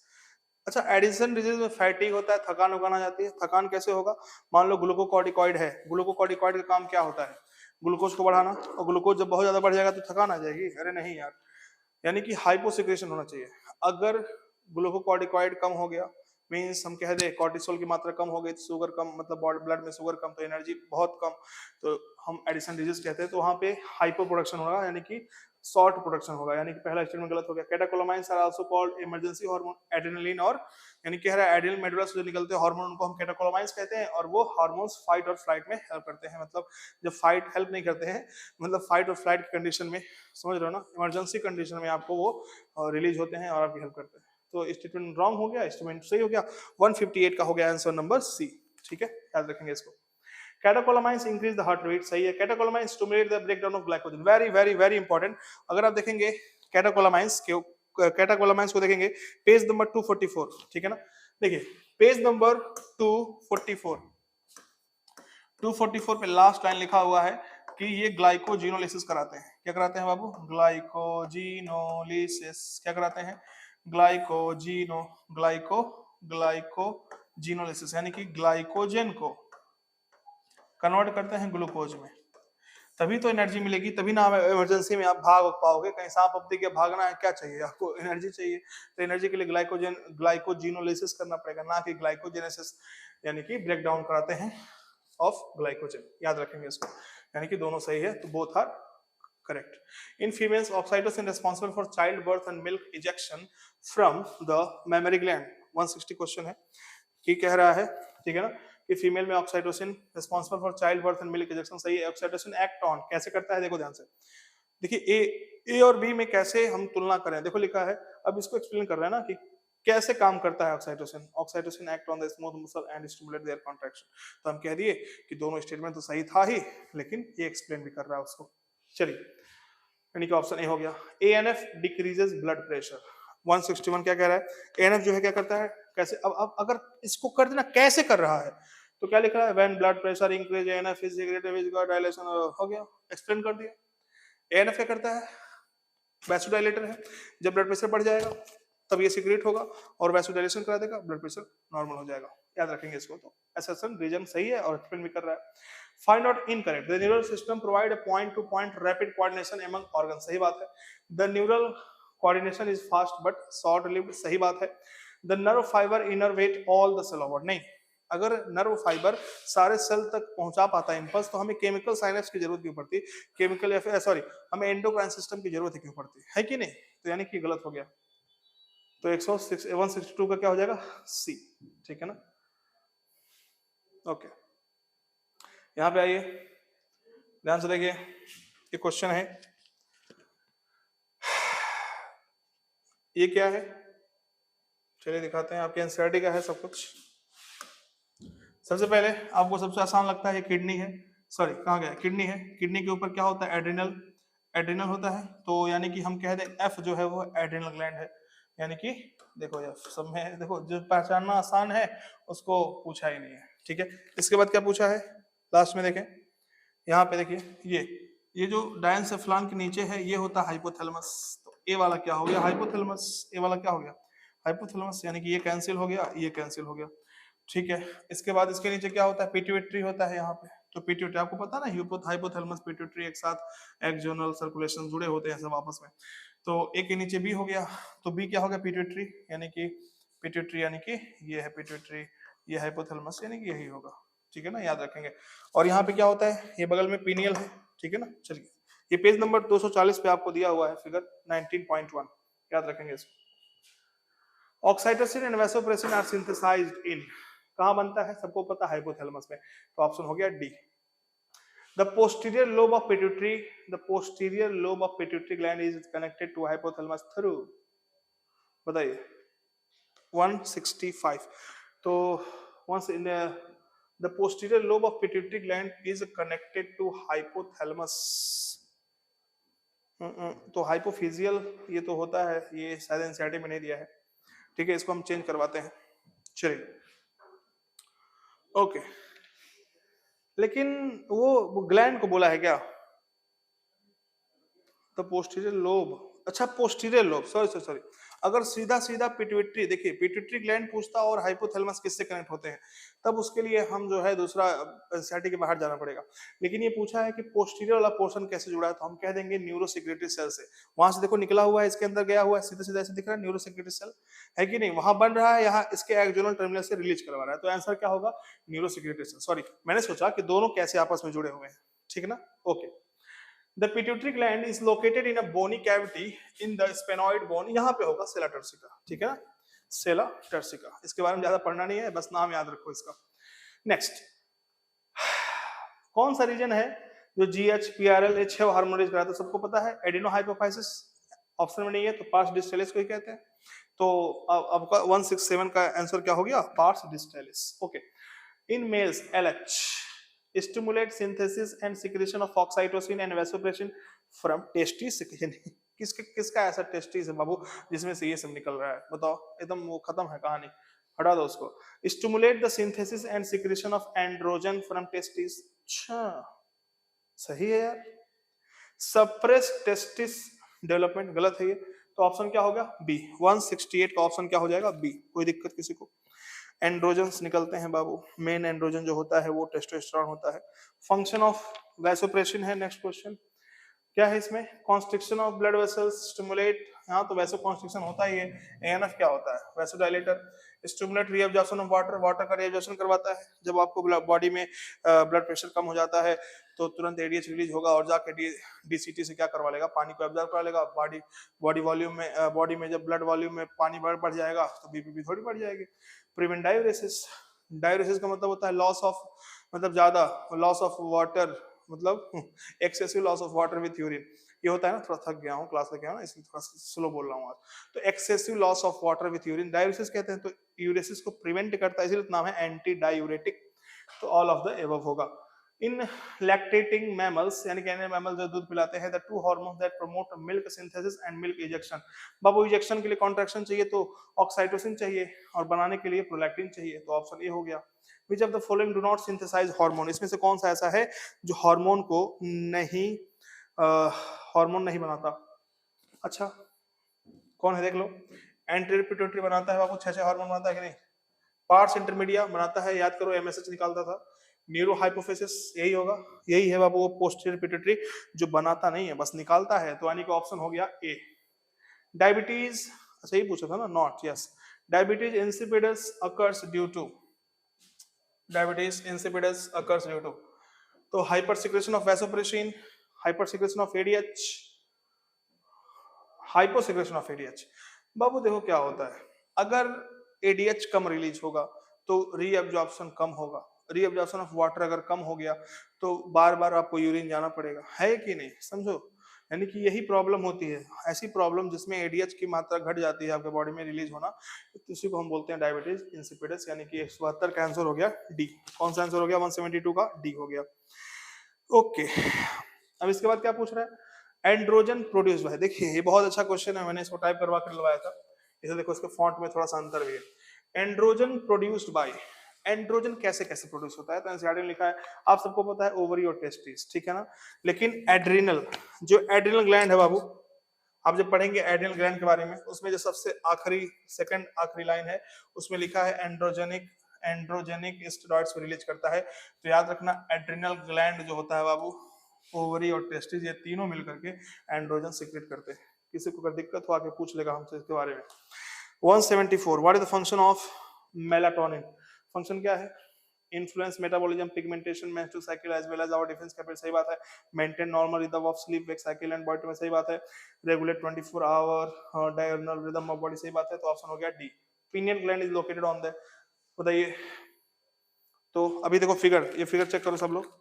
अच्छा, एडिसन डिजीज में फैटिग होता है, थकान आ जाती है, थकान कैसे होगा, मान लो ग्लूकोकॉर्टिकॉइड है, ग्लूकोकॉर्टिकॉइड का काम क्या होता है, ग्लूकोज को बढ़ाना, और ग्लूकोज जब बहुत ज्यादा बढ़ जाएगा तो थकान आ जाएगी, अरे नहीं यार, यानी कि हाइपोसिक्रेशन होना चाहिए। अगर ग्लूकोकॉर्टिकॉइड कम हो गया, मीन्स हम कह दे कॉर्टिसोल की मात्रा कम हो गई, शुगर कम, मतलब ब्लड में शुगर कम, तो एनर्जी बहुत कम, तो हम एडिसन डिजीज कहते हैं, तो वहां पे हाइपर प्रोडक्शन होगा, यानी कि शॉर्ट प्रोडक्शन होगा, यानी कि पहला स्टेटमेंट गलत हो गया। Catecholamines are also called emergency hormone adrenaline, और यानी कह रहा है एड्रिनल मेडुला से जो निकलते हैं हार्मोन उनको हम कैटेकोलामाइन्स कहते हैं, और वो हार्मोन्स फाइट और फ्लाइट में हेल्प करते हैं, मतलब जब फाइट हेल्प नहीं करते हैं, मतलब फाइट और फ्लाइट की कंडीशन में, समझ रहे हो ना, इमरजेंसी कंडीशन में आपको वो रिलीज होते हैं और आपकी हेल्प करते हैं। तो स्टेटमेंट रॉन्ग हो गया, स्टेटमेंट सही हो गया, 158 का हो गया आंसर नंबर सी, ठीक है, याद रखेंगे इसको। Catecholamines increase the heart rate, सही है। Catecholamines stimulate the breakdown of glycogen, very very very important. अगर आप देखेंगे कैटेकोलामाइन्स को देखेंगे पेज नंबर 244, ठीक है ना, देखिए पेज नंबर 244 244 पे लास्ट लाइन लिखा हुआ है कि ये ग्लाइकोजिनोलिसिस कराते हैं। क्या कराते हैं बाबू? ग्लाइकोजिनोलिसिस। क्या कराते हैं? ग्लाइकोजिनोलिसिस, यानी कि ग्लाइकोजन को कन्वर्ट करते हैं ग्लूकोज में, तभी तो एनर्जी मिलेगी, तभी ना आप इमरजेंसी में आप भाग पाओगे। कहीं सांप अपने के भागना है, क्या चाहिए आपको? एनर्जी चाहिए। तो एनर्जी के लिए ग्लाइकोजिनोलिसिस करना पड़ेगा, ना कि ग्लाइकोजेनेसिस, यानी कि ब्रेक डाउन कराते हैं ऑफ ग्लाइकोजन। याद रखेंगे इसको, यानी कि दोनों सही है, तो both are correct. In females oxytocin responsible for child birth and milk ejection from the mammary gland. 160 question है कि कह रहा है, ठीक है ना, कि फीमेल में oxytocin responsible for child birth and milk ejection सही है। ऑक्साइटोसिन एक्ट ऑन कैसे करता है, देखो ध्यान से। देखिए ए और बी में कैसे हम तुलना करें, देखो लिखा है, अब इसको एक्सप्लेन कर रहे हैं ना कि कैसे काम करता है oxytocin. Oxytocin act on the smooth muscle and stimulate their contraction. तो हम कह दिए कि दोनों स्टेटमेंट तो सही था ही, लेकिन ये एक्सप्लेन भी कर रहा है उसको। चलिए, यानी कि ऑप्शन ए हो गया। ANF decreases blood pressure. 161 क्या कह रहा है? एएनएफ जो है क्या करता है, कैसे? अब अगर इसको कर देना कैसे कर रहा है, तो क्या लिख रहा है? When blood pressure increase ANF is secreted which got dilation. हो गया, एक्सप्लेन कर दिया। एएनएफ क्या करता है? वैसोडाइलेटर है। जब ब्लड प्रेशर बढ़ जाएगा तब ये सीक्रेट होगा और वैसोडाइलेशन करा देगा, ब्लड प्रेशर नॉर्मल हो जाएगा। याद रखेंगे इसको। तो एसेसन रीजन सही है और एक्सप्लेन भी कर रहा है। Find out incorrect. The neural system provide a point to point rapid coordination among organ. सही बात है। The neural coordination is fast but short lived. सही बात है। The nerve fibre innervate all the cell over. नहीं, अगर नर्व फाइबर सारे सेल तक पहुंचा पाता है इम्पल्स, तो हमें केमिकल साइनेप्स की जरूरत क्यों पड़ती? केमिकल या फिर सॉरी, हमें एंडोक्राइन सिस्टम की जरूरत क्यों पड़ती है कि नहीं? तो यानी कि गलत हो गया। तो 162 का क्या हो जाएगा? सी। ठीक है ना? ओके, यहां पे आइए, ध्यान से देखिए, ये क्वेश्चन है। ये क्या है? चलिए दिखाते हैं। आपके एनसीईआरटी का है सब कुछ। सबसे पहले आपको सबसे आसान लगता है ये किडनी है, सॉरी कहाँ गया, किडनी है। किडनी के ऊपर क्या होता है? एड्रिनल, एड्रिनल होता है। तो यानी कि हम कह दें एफ जो है वो एड्रिनल ग्लैंड है। यानी कि देखो एफ सब में, देखो जो पहचानना आसान है उसको पूछा ही नहीं है। ठीक है, इसके बाद क्या पूछा है लास्ट में? देखें यहाँ पे, देखिए ये जो डायनसेफ्लान के नीचे है ये होता है हाइपोथैलेमस। तो ए वाला क्या हो गया? हाइपोथैलेमस। ए वाला क्या हो गया? हाइपोथैलेमस। यानी कि ये कैंसिल हो गया, ये कैंसिल हो गया। ठीक है, इसके बाद इसके नीचे क्या होता है? पिट्यूटरी होता है यहाँ पे। तो पिट्यूटरी आपको पता ना, हाइपोथैलेमस पिट्यूटरी एक साथ एक्सोनल सर्कुलेशन जुड़े होते हैं सब आपस में। तो ए के नीचे बी हो गया, तो बी क्या हो गया? पिट्यूटरी। यानी कि पिट्यूटरी यानी कि ये है पिट्यूटरी, ये हाइपोथैलेमस यानी कि यही होगा। ठीक है ना, याद रखेंगे। और यहाँ पे क्या होता है? ये बगल में पीनियल है। ठीक है ना, चलिए ये पेज नंबर 240 पे आपको दिया हुआ है फिगर 19.1, याद रखेंगे इसको। ऑक्साइटोसिन एंड वैसोप्रेसिन आर सिंथेसाइज्ड इन, कहां बनता है? सबको पता है, हाइपोथैलेमस में। तो ऑप्शन हो गया D. The posterior lobe of pituitary, the posterior lobe of pituitary gland is connected to hypothalamus through, बताइए 165। तो once in the posterior lobe of pituitary gland is connected to hypothalamus। तो हाइपोफिजियल ये तो होता है, ये शायद एनसीईआरटी में नहीं दिया है। ठीक है, इसको हम चेंज करवाते हैं। चलिए ओके, लेकिन वो ग्लैंड को बोला है क्या? तो पोस्टीरियर लोब, अच्छा पोस्टीरियर लोब, सॉरी सॉरी। अगर सीधा सीधा पिट्यूटरी, देखिए पिट्यूटरी ग्लैंड पूछता और हाइपोथैलेमस किससे कनेक्ट होते हैं, तब उसके लिए हम जो है दूसरा एनसीईआरटी के बाहर जाना पड़ेगा। लेकिन ये पूछा है कि पोस्टीरियर वाला पोर्शन कैसे जुड़ा है, तो हम कह देंगे न्यूरोसेक्रेटरी सेल से। वहां से देखो निकला हुआ है, इसके अंदर गया हुआ है, सीधा सीधा ऐसे दिख रहा है न्यूरोसेक्रेटरी सेल, है कि नहीं? वहां बन रहा है, यहाँ इसके एक्सोनल टर्मिनल से रिलीज करवा रहा है। तो आंसर क्या होगा? Neurosecretory cell. सॉरी, मैंने सोचा कि दोनों कैसे आपस में जुड़े हुए हैं। ठीक है ना, okay. The pituitary gland is located in a bony cavity in the sphenoid bone। यहाँ पे होगा सेला टर्सिका। ठीक है ना, सेला टर्सिका। इसके बारे में ज्यादा पढ़ना नहीं है, बस नाम याद रखो इसका। नेक्स्ट, कौन सा रीजन है जो GH, PRL, H hormone release कराता है? सबको पता है, एडिनोहाइपोफाइसिस। ऑप्शन में नहीं है तो पार्स डिस्टेलिस को ही कहते हैं। तो आपका 167 का आंसर क्या हो गया? Pars distalis. Okay. In males LH stimulate synthesis and secretion of oxytocin and vasopressin from testes। किसका ऐसा टेस्टिस है बाबू जिसमें से ये सब निकल रहा है? बताओ, एकदम वो खत्म है कहानी। हटा दो उसको। Stimulate the synthesis and secretion of androgen from testis. अच्छा सही है यार। सप्रेस टेस्टिस डेवलपमेंट, गलत है ये। तो ऑप्शन क्या होगा? बी। 168 का ऑप्शन क्या हो जाएगा? बी। कोई दिक्कत किसी को? एंड्रोजन्स निकलते हैं बाबू, मेन एंड्रोजन जो होता है वो टेस्टोस्टेरोन होता है। फंक्शन ऑफ वैसोप्रेसिन है नेक्स्ट क्वेश्चन। क्या है इसमें? Constriction of blood vessels, stimulate. हाँ तो वैसो कॉन्स्ट्रिक्शन होता ही है। एएनएफ क्या होता है? Vasodilator. Stimulate reabsorption of water, water का रीअब्जॉर्प्शन करवाता है। जब आपको बॉडी में ब्लड प्रेशर कम हो जाता है तो तुरंत एडीएच रिलीज होगा और जाके डीसीटी से क्या करवा लेगा? पानी को एब्जॉर्ब करा लेगा। बॉडी बॉडी वॉल्यूम में बॉडी में जब ब्लड वॉल्यूम में पानी बढ़ जाएगा तो बीपी भी थोड़ी बढ़ जाएगी। Prevent diuresis. डायूरेसिस का मतलब होता है लॉस ऑफ, मतलब ज्यादा लॉस ऑफ वाटर, मतलब excessive loss of water with urine. ये होता है ना, थोड़ा थक गया हूँ, क्लास में गया हूँ ना, इसलिए थोड़ा स्लो बोल रहा हूँ आज। तो excessive loss of water with urine diuresis कहते हैं। तो यूरेसिस को प्रिवेंट करता है, इसलिए नाम है एंटी डायूरेटिक। तो ऑल ऑफ द एबव होगा। इन लैक्टेटिंग मैमल्स, यानी कि मैमल जो दूध पिलाते हैं, the two hormones that promote milk synthesis and milk ejection. Babu ejection के लिए कॉन्ट्रैक्शन चाहिए तो ऑक्साइटोसिन चाहिए, और बनाने के लिए प्रोलैक्टिन चाहिए। तो ऑप्शन ए हो गया। Which of the following do not synthesize hormone, इसमें से कौन सा ऐसा है जो हार्मोन को नहीं हार्मोन नहीं बनाता? अच्छा कौन है देख लो। एंटी पिट्यूटरी बनाता है बाबू, 6 हार्मोन बनाता है कि नहीं? पार्स इंटरमीडिया बनाता है, याद करो एमएसएच निकालता था। न्यूरो हाइपोफिसिस यही होगा, यही है बाबू वो पोस्टीरियर पिट्यूटरी जो बनाता नहीं है बस निकालता है। तो यानी कि ऑप्शन हो गया ए। डायबिटीज, अच्छा ये पूछा था ना, not, yes. Diabetes insipidus occurs due to, diabetes insipidus occurs due to, तो hyper secretion of vasopressin, hyper secretion of ADH, hypo secretion of ADH. बाबू देखो क्या होता है, अगर एडीएच कम रिलीज होगा तो रीअब्जॉर्प्शन कम होगा। रीअब्जॉर्प्शन ऑफ वाटर अगर कम हो गया तो बार बार आपको यूरिन जाना पड़ेगा, है कि नहीं? समझो, यानी कि यही प्रॉब्लम होती है। ऐसी प्रॉब्लम जिसमें एडीएच की मात्रा घट जाती है आपके बॉडी में रिलीज होना, तो इसी को हम बोलते हैं डायबिटीज इंसिपिडस। यानी कि 172 का आंसर हो गया डी। कौन सा आंसर हो गया? 172 का डी हो गया। ओके, अब इसके बाद क्या पूछ रहा है? एंड्रोजन प्रोड्यूस बाय, देखिए ये बहुत अच्छा क्वेश्चन है, मैंने इसको टाइप करवा कर लगवाया था। इसे देखो, इसके फॉन्ट में थोड़ा सा अंतर भी है। एंड्रोजन प्रोड्यूस्ड बाय, एंड्रोजन कैसे कैसे प्रोड्यूस होता है? तो एनसीईआरटी में लिखा है, आप सबको पता है ओवरी और टेस्टिस, ठीक है ना। लेकिन एड्रिनल, जो एड्रिनल ग्लैंड है बाबू, आप जब पढ़ेंगे एड्रिनल ग्लैंड के बारे में, उसमें जो सबसे आखिरी सेकंड आखिरी लाइन है उसमें लिखा है एंड्रोजेनिक, एंड्रोजेनिक स्टेरॉइड्स को रिलीज करता है। तो याद रखना एड्रिनल ग्लैंड जो होता है बाबू, ओवरी और टेस्टिस, ये तीनों मिलकर के एंड्रोजन सीक्रेट करते हैं। किसी को अगर दिक्कत हो आके पूछ लेगा हमसे इसके बारे में। 174, what is the function of melatonin? Function क्या है? Influence metabolism, pigmentation, menstrual cycle as well as our defence capacity, सही बात है। Maintain normal rhythm of sleep wake cycle and body में, सही बात है। Regulate 24 hour diurnal rhythm of body, सही बात है। तो ऑप्शन हो गया D. Pineal gland is located on the, बताइए। तो अभी देखो फिगर, ये फिगर चेक करो सब लोग,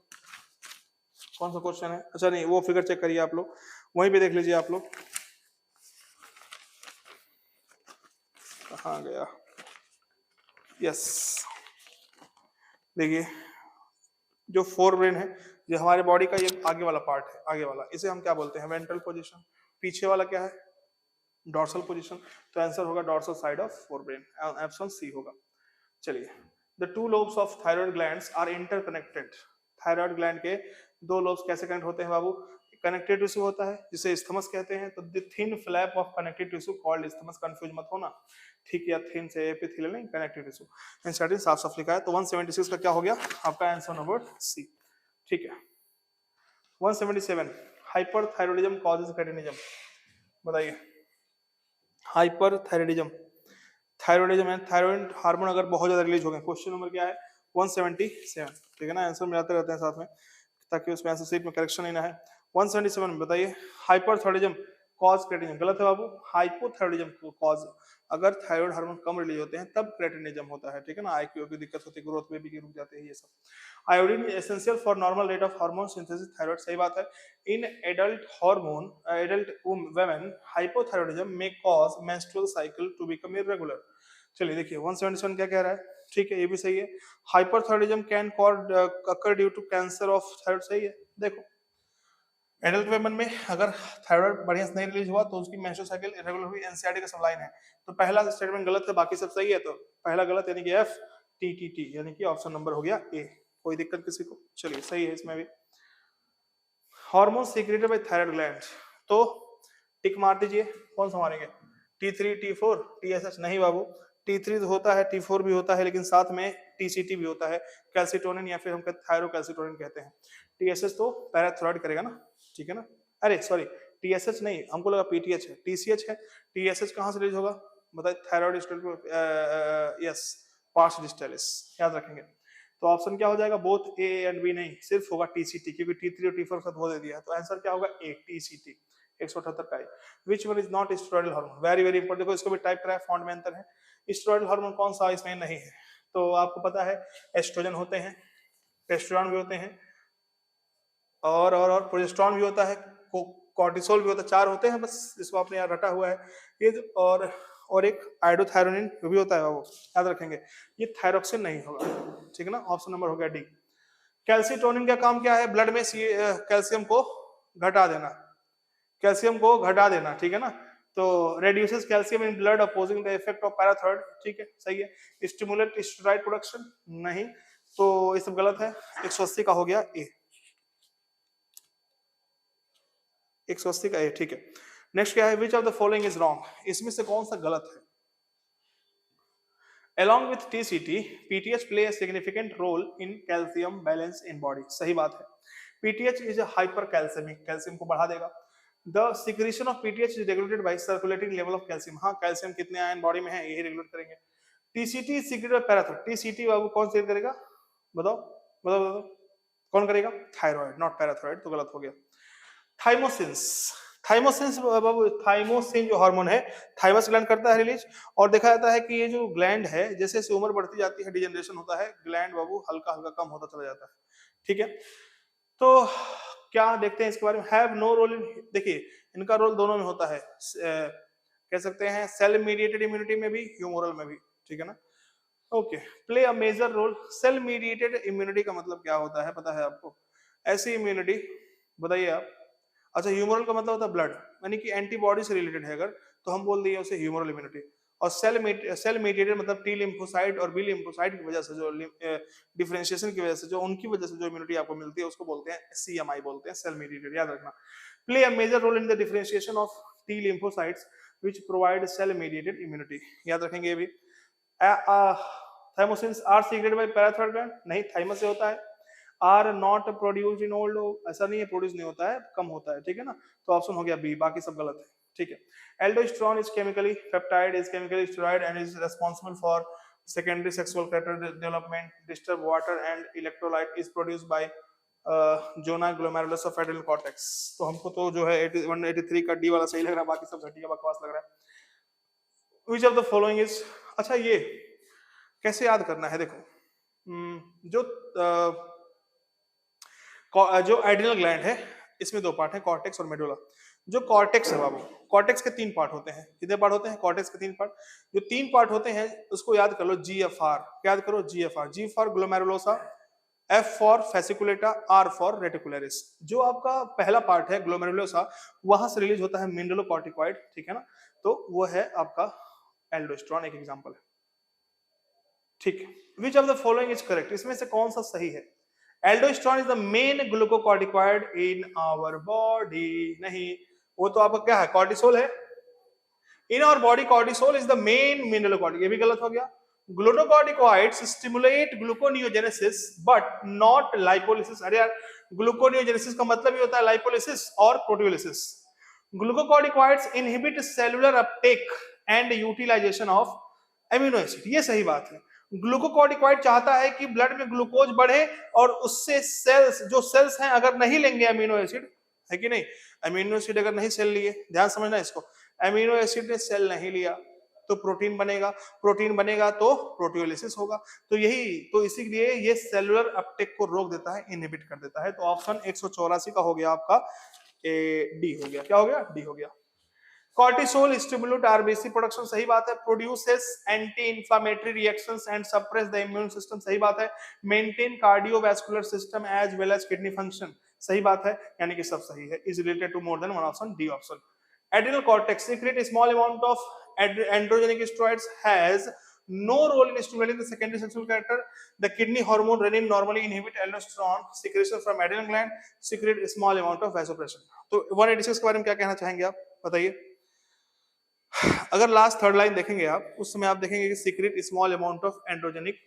कौन सा क्वेश्चन है? अच्छा नहीं, वो फिगर चेक करिए आप लोग, वहीं पे देख लीजिए आप लोग। कहाँ गया? यस, देखिए जो फोर ब्रेन है, ये हमारे बॉडी का ये आगे वाला पार्ट है, आगे वाला, इसे हम क्या बोलते हैं? Ventral position. पीछे वाला क्या है? Dorsal position. तो आंसर होगा dorsal side of forebrain, option C होगा। चलिए, the two lobes of thyroid glands are interconnected. Thyroid gland के दो लोब्स कैसे कनेक्ट होते हैं बाबू? कनेक्टेड टिश्यू होता है जिसे इस्थमस कहते हैं। तो the thin flap of connective tissue called isthmus, confuse मत होना, ठीक है? थिन से एपिथेलियल नहीं, कनेक्टिव टिश्यू। एनसीईआरटी साफ साफ लिखा है। तो 176 का क्या हो गया आपका आंसर? नंबर सी, ठीक है। 177, हाइपरथायरॉयडिज्म कॉजेज क्रेटिनिज्म, बताइए। हाइपरथायरॉयडिज्म, थायरॉयडिज्म है, थायराइड हार्मोन अगर बहुत ज्यादा रिलीज हो गए। क्वेश्चन नंबर क्या है? 177, ठीक है ना। आंसर मिलाते रहते हैं साथ में ताकि उसमें आंसर सीट में करेक्शन ही ना है। 177 बताइए, हाइपरथायरॉयडिज्म कॉज क्रेटिनिज्म, गलत है बाबू। हाइपोथायरॉयडिज्म कॉज, अगर थायराइड हार्मोन कम रिलीज होते हैं तब क्रेटिनिज्म होता है, ठीक है ना। आईक्यू की दिक्कत होती है, ग्रोथ में भी रुक जाते हैं ये सब। Iodine essential for normal rate of hormone synthesis thyroid, सही बात है। In adult hormone, adult women, hypothyroidism में cause menstrual cycle to become irregular. चलिए देखिए 177 क्या कह रहा है, ठीक है, ये भी सही है। Hyperthyroidism can cause occur due to cancer of thyroid, सही है। देखो एडल्ट वेमन में अगर थायराइड बढ़िया से नहीं रिलीज हुआ तो उसकी मेंस्ट्रुअल साइकिल इरेगुलर हुई, एनसीईआरटी का सब लाइन है। तो पहला स्टेटमेंट गलत है, बाकी सब सही है, तो पहला गलत यानी कि एफ टी टी टी यानी कि ऑप्शन नंबर हो गया ए। कोई दिक्कत किसी को? चलिए सही है इसमें भी। Hormone secreted by thyroid gland, तो टिक मार दीजिए, कौन सा मारेंगे? T3 T4 TSH? नहीं बाबू, T3 तो होता है, T4 भी होता है, लेकिन साथ में TCT भी होता है, कैल्सिटोनिन या फिर हम थायरोकैल्सिटोनिन कहते हैं। TSH तो पैराथायरॉइड करेगा ना, ठीक है ना? अरे सॉरी, TSH नहीं, हमको लगा PTH है, TCH है। TSH कहाँ से रिलीज होगा बताइए? थायराइड यस, पार्स डिस्टैलिस, याद रखेंगे। तो ऑप्शन क्या हो जाएगा? बोथ ए एंड बी नहीं, सिर्फ होगा TCT, क्योंकि T3 और T4 का वो दे दिया है। तो आंसर क्या होगा? ए, TCT। 178 का है। Which one is not steroidal hormone? Very very important, देखो इसको भी टाइप करा है, फॉन्ट में अंतर है। स्टेरॉइडल हार्मोन कौन सा इसमें नहीं है? तो आपको पता है एस्ट्रोजन होते हैं, टेस्टोस्टेरोन भी होते हैं, और प्रोजेस्टेरोन भी होता है, कॉर्टिसोल भी होता है, 4 होते हैं बस, इसको आपने यार रटा हुआ है ये। और एक आइडोथायरोनिन भी होता है, वो याद रखेंगे। ये थायरोक्सिन नहीं होगा, ठीक है ना? ऑप्शन नंबर हो गया डी। कैल्सिटोनिन का काम क्या है? ब्लड में कैल्शियम को घटा देना, कैल्शियम को घटा देना, ठीक है ना? तो reduces calcium in blood opposing the effect of parathyroid, ठीक है, सही है। स्टिमुलेट स्टेरॉइड प्रोडक्शन नहीं, तो ये सब गलत है। 180 का हो गया ए, 180 का ए, ठीक है। नेक्स्ट क्या है? Which of the following is wrong? इसमें से कौन सा गलत है? Along with TCT, PTH play a significant role in calcium balance in body, सही बात है। PTH is a hypercalcemic, calcium को बढ़ा देगा। The secretion of PTH is regulated by circulating level of calcium, हाँ कैल्शियम कितने आयन बॉडी में है यही रेगुलेट करेंगे। TCT secreted by parathyroid, TCT बाबू कौन से करेगा? बताओ बताओ बताओ, कौन करेगा? थायराइड, नॉट पैराथायरॉइड, तो गलत हो गया। थाइमोसिन्स, थाइमोसिन्स बाबू, थाइमोसिन जो हार्मोन है थाइमस ग्लैंड करता है रिलीज, और देखा जाता है कि ये जो ग्लैंड है जैसे जैसे उम्र बढ़ती जाती है डिजेनरेशन होता है, ग्लैंड बाबू हल्का हल्का कम होता चला जाता है, ठीक है। तो क्या देखते हैं इसके बारे में? हैव नो रोल इन, देखिए इनका रोल दोनों में होता है, कह सकते हैं सेल मीडिएटेड इम्यूनिटी में भी, ह्यूमोरल में भी, ठीक है ना? Okay, play a major role. Cell mediated immunity का मतलब क्या होता है पता है आपको? ऐसी इम्यूनिटी, बताइए आप। अच्छा, ह्यूमरल का मतलब होता है ब्लड, यानी कि एंटीबॉडी से रिलेटेड है अगर, तो हम बोल दिए उसे ह्यूमरल इम्यूनिटी। और सेल मीडिएटेड मतलब टी लिम्फोसाइट और बी लिम्फोसाइट की वजह से जो डिफरेंशिएशन की वजह से जो उनकी वजह से जो इम्यूनिटी आपको मिलती है उसको बोलते हैं CMI, बोलते हैं सेल मीडिएटेड, याद रखना। Play a major role in the differentiation of T lymphocytes which provide cell mediated immunity, याद रखेंगे ये भी। Thymosins are secreted by parathyroid gland, नहीं थाइमस से होता है। Are not produced in old, ऐसा नहीं है, प्रोड्यूस नहीं होता है, कम होता है, ठीक है ना? तो ऑप्शन हो गया बी, बाकी सब गलत है, ठीक है। Aldosterone is chemically peptide, is chemically steroid and is responsible for secondary sexual character development, disturb water and electrolyte, is produced by zona glomerulus of adrenal cortex. तो हमको तो जो है 183 का डी वाला सही लग रहा है, बाकी सब घटिया बकवास लग रहा है। Which of the following is, अच्छा ये कैसे याद करना है? देखो जो एड्रिनल ग्लैंड है इसमें 2 पार्ट है, कॉर्टेक्स और मेडुला। जो कॉर्टेक्स है बाबू, कॉर्टेक्स के 3 पार्ट होते हैं, कितने पार्ट होते हैं? कॉर्टेक्स के 3 पार्ट। जो 3 पार्ट होते हैं उसको याद कर लो, GFR, याद करो GFR, G for glomerulosa, F for fasciculata, R for reticularis. जो आपका पहला पार्ट है ग्लोमेरुलोसा, वहां से रिलीज होता है मिनरलोकॉर्टिकॉइड, ठीक है ना? तो वो है आपका एल्डोस्टेरोन, एक एग्जांपल है, ठीक है। Which of the following is correct? इसमें से कौन सा सही है? Aldosterone is the main glucocorticoid in our body, नहीं, वो तो आपका क्या है? कॉर्टिसोल है। In our body cortisol is the main mineralocortic, ये भी गलत हो गया। Glucocorticoids stimulate gluconeogenesis but not lipolysis. अरे यार, ग्लूकोनियोजेनेसिस का मतलब ही होता है लाइपोलिसिस और proteolysis. Glucocorticoids inhibit cellular uptake and utilization of amino acid, ये सही बात है। ग्लूकोकॉर्टिकॉइड चाहता है कि ब्लड में ग्लूकोज बढ़े और उससे सेल्स, जो सेल्स हैं अगर नहीं लेंगे अमीनो एसिड, है कि नहीं? अमीनो एसिड अगर नहीं सेल लिए, ध्यान समझना इसको, अमीनो एसिड ने सेल नहीं लिया तो प्रोटीन बनेगा, प्रोटीन बनेगा तो प्रोटियोलिसिस होगा। तो यही तो इसीलिए ये सेलुलर अपटेक को रोक देता है, इनहिबिट कर देता है। तो ऑप्शन 184 का हो गया आपका डी हो गया, क्या हो गया? डी हो गया। कॉर्टिसोल स्टिमुलेट आरबीसी प्रोडक्शन, सही बात है। Produces anti inflammatory reactions and suppress the immune system, सही बात है। Maintain cardiovascular system as well as kidney function, सही बात है, यानी कि सब सही है, is related to more than one option, D option. Adrenal cortex secrete small amount of androgenic steroids has no role in stimulating the secondary sexual character. The kidney hormone renin normally inhibit aldosterone secretion from adrenal gland, secrete a small amount of vasopressin. तो 186 के बारे में क्या कहना चाहेंगे आप, बताइए। अगर लास्ट थर्ड लाइन देखेंगे आप, उस समय आप देखेंगे कि secret small amount of androgenic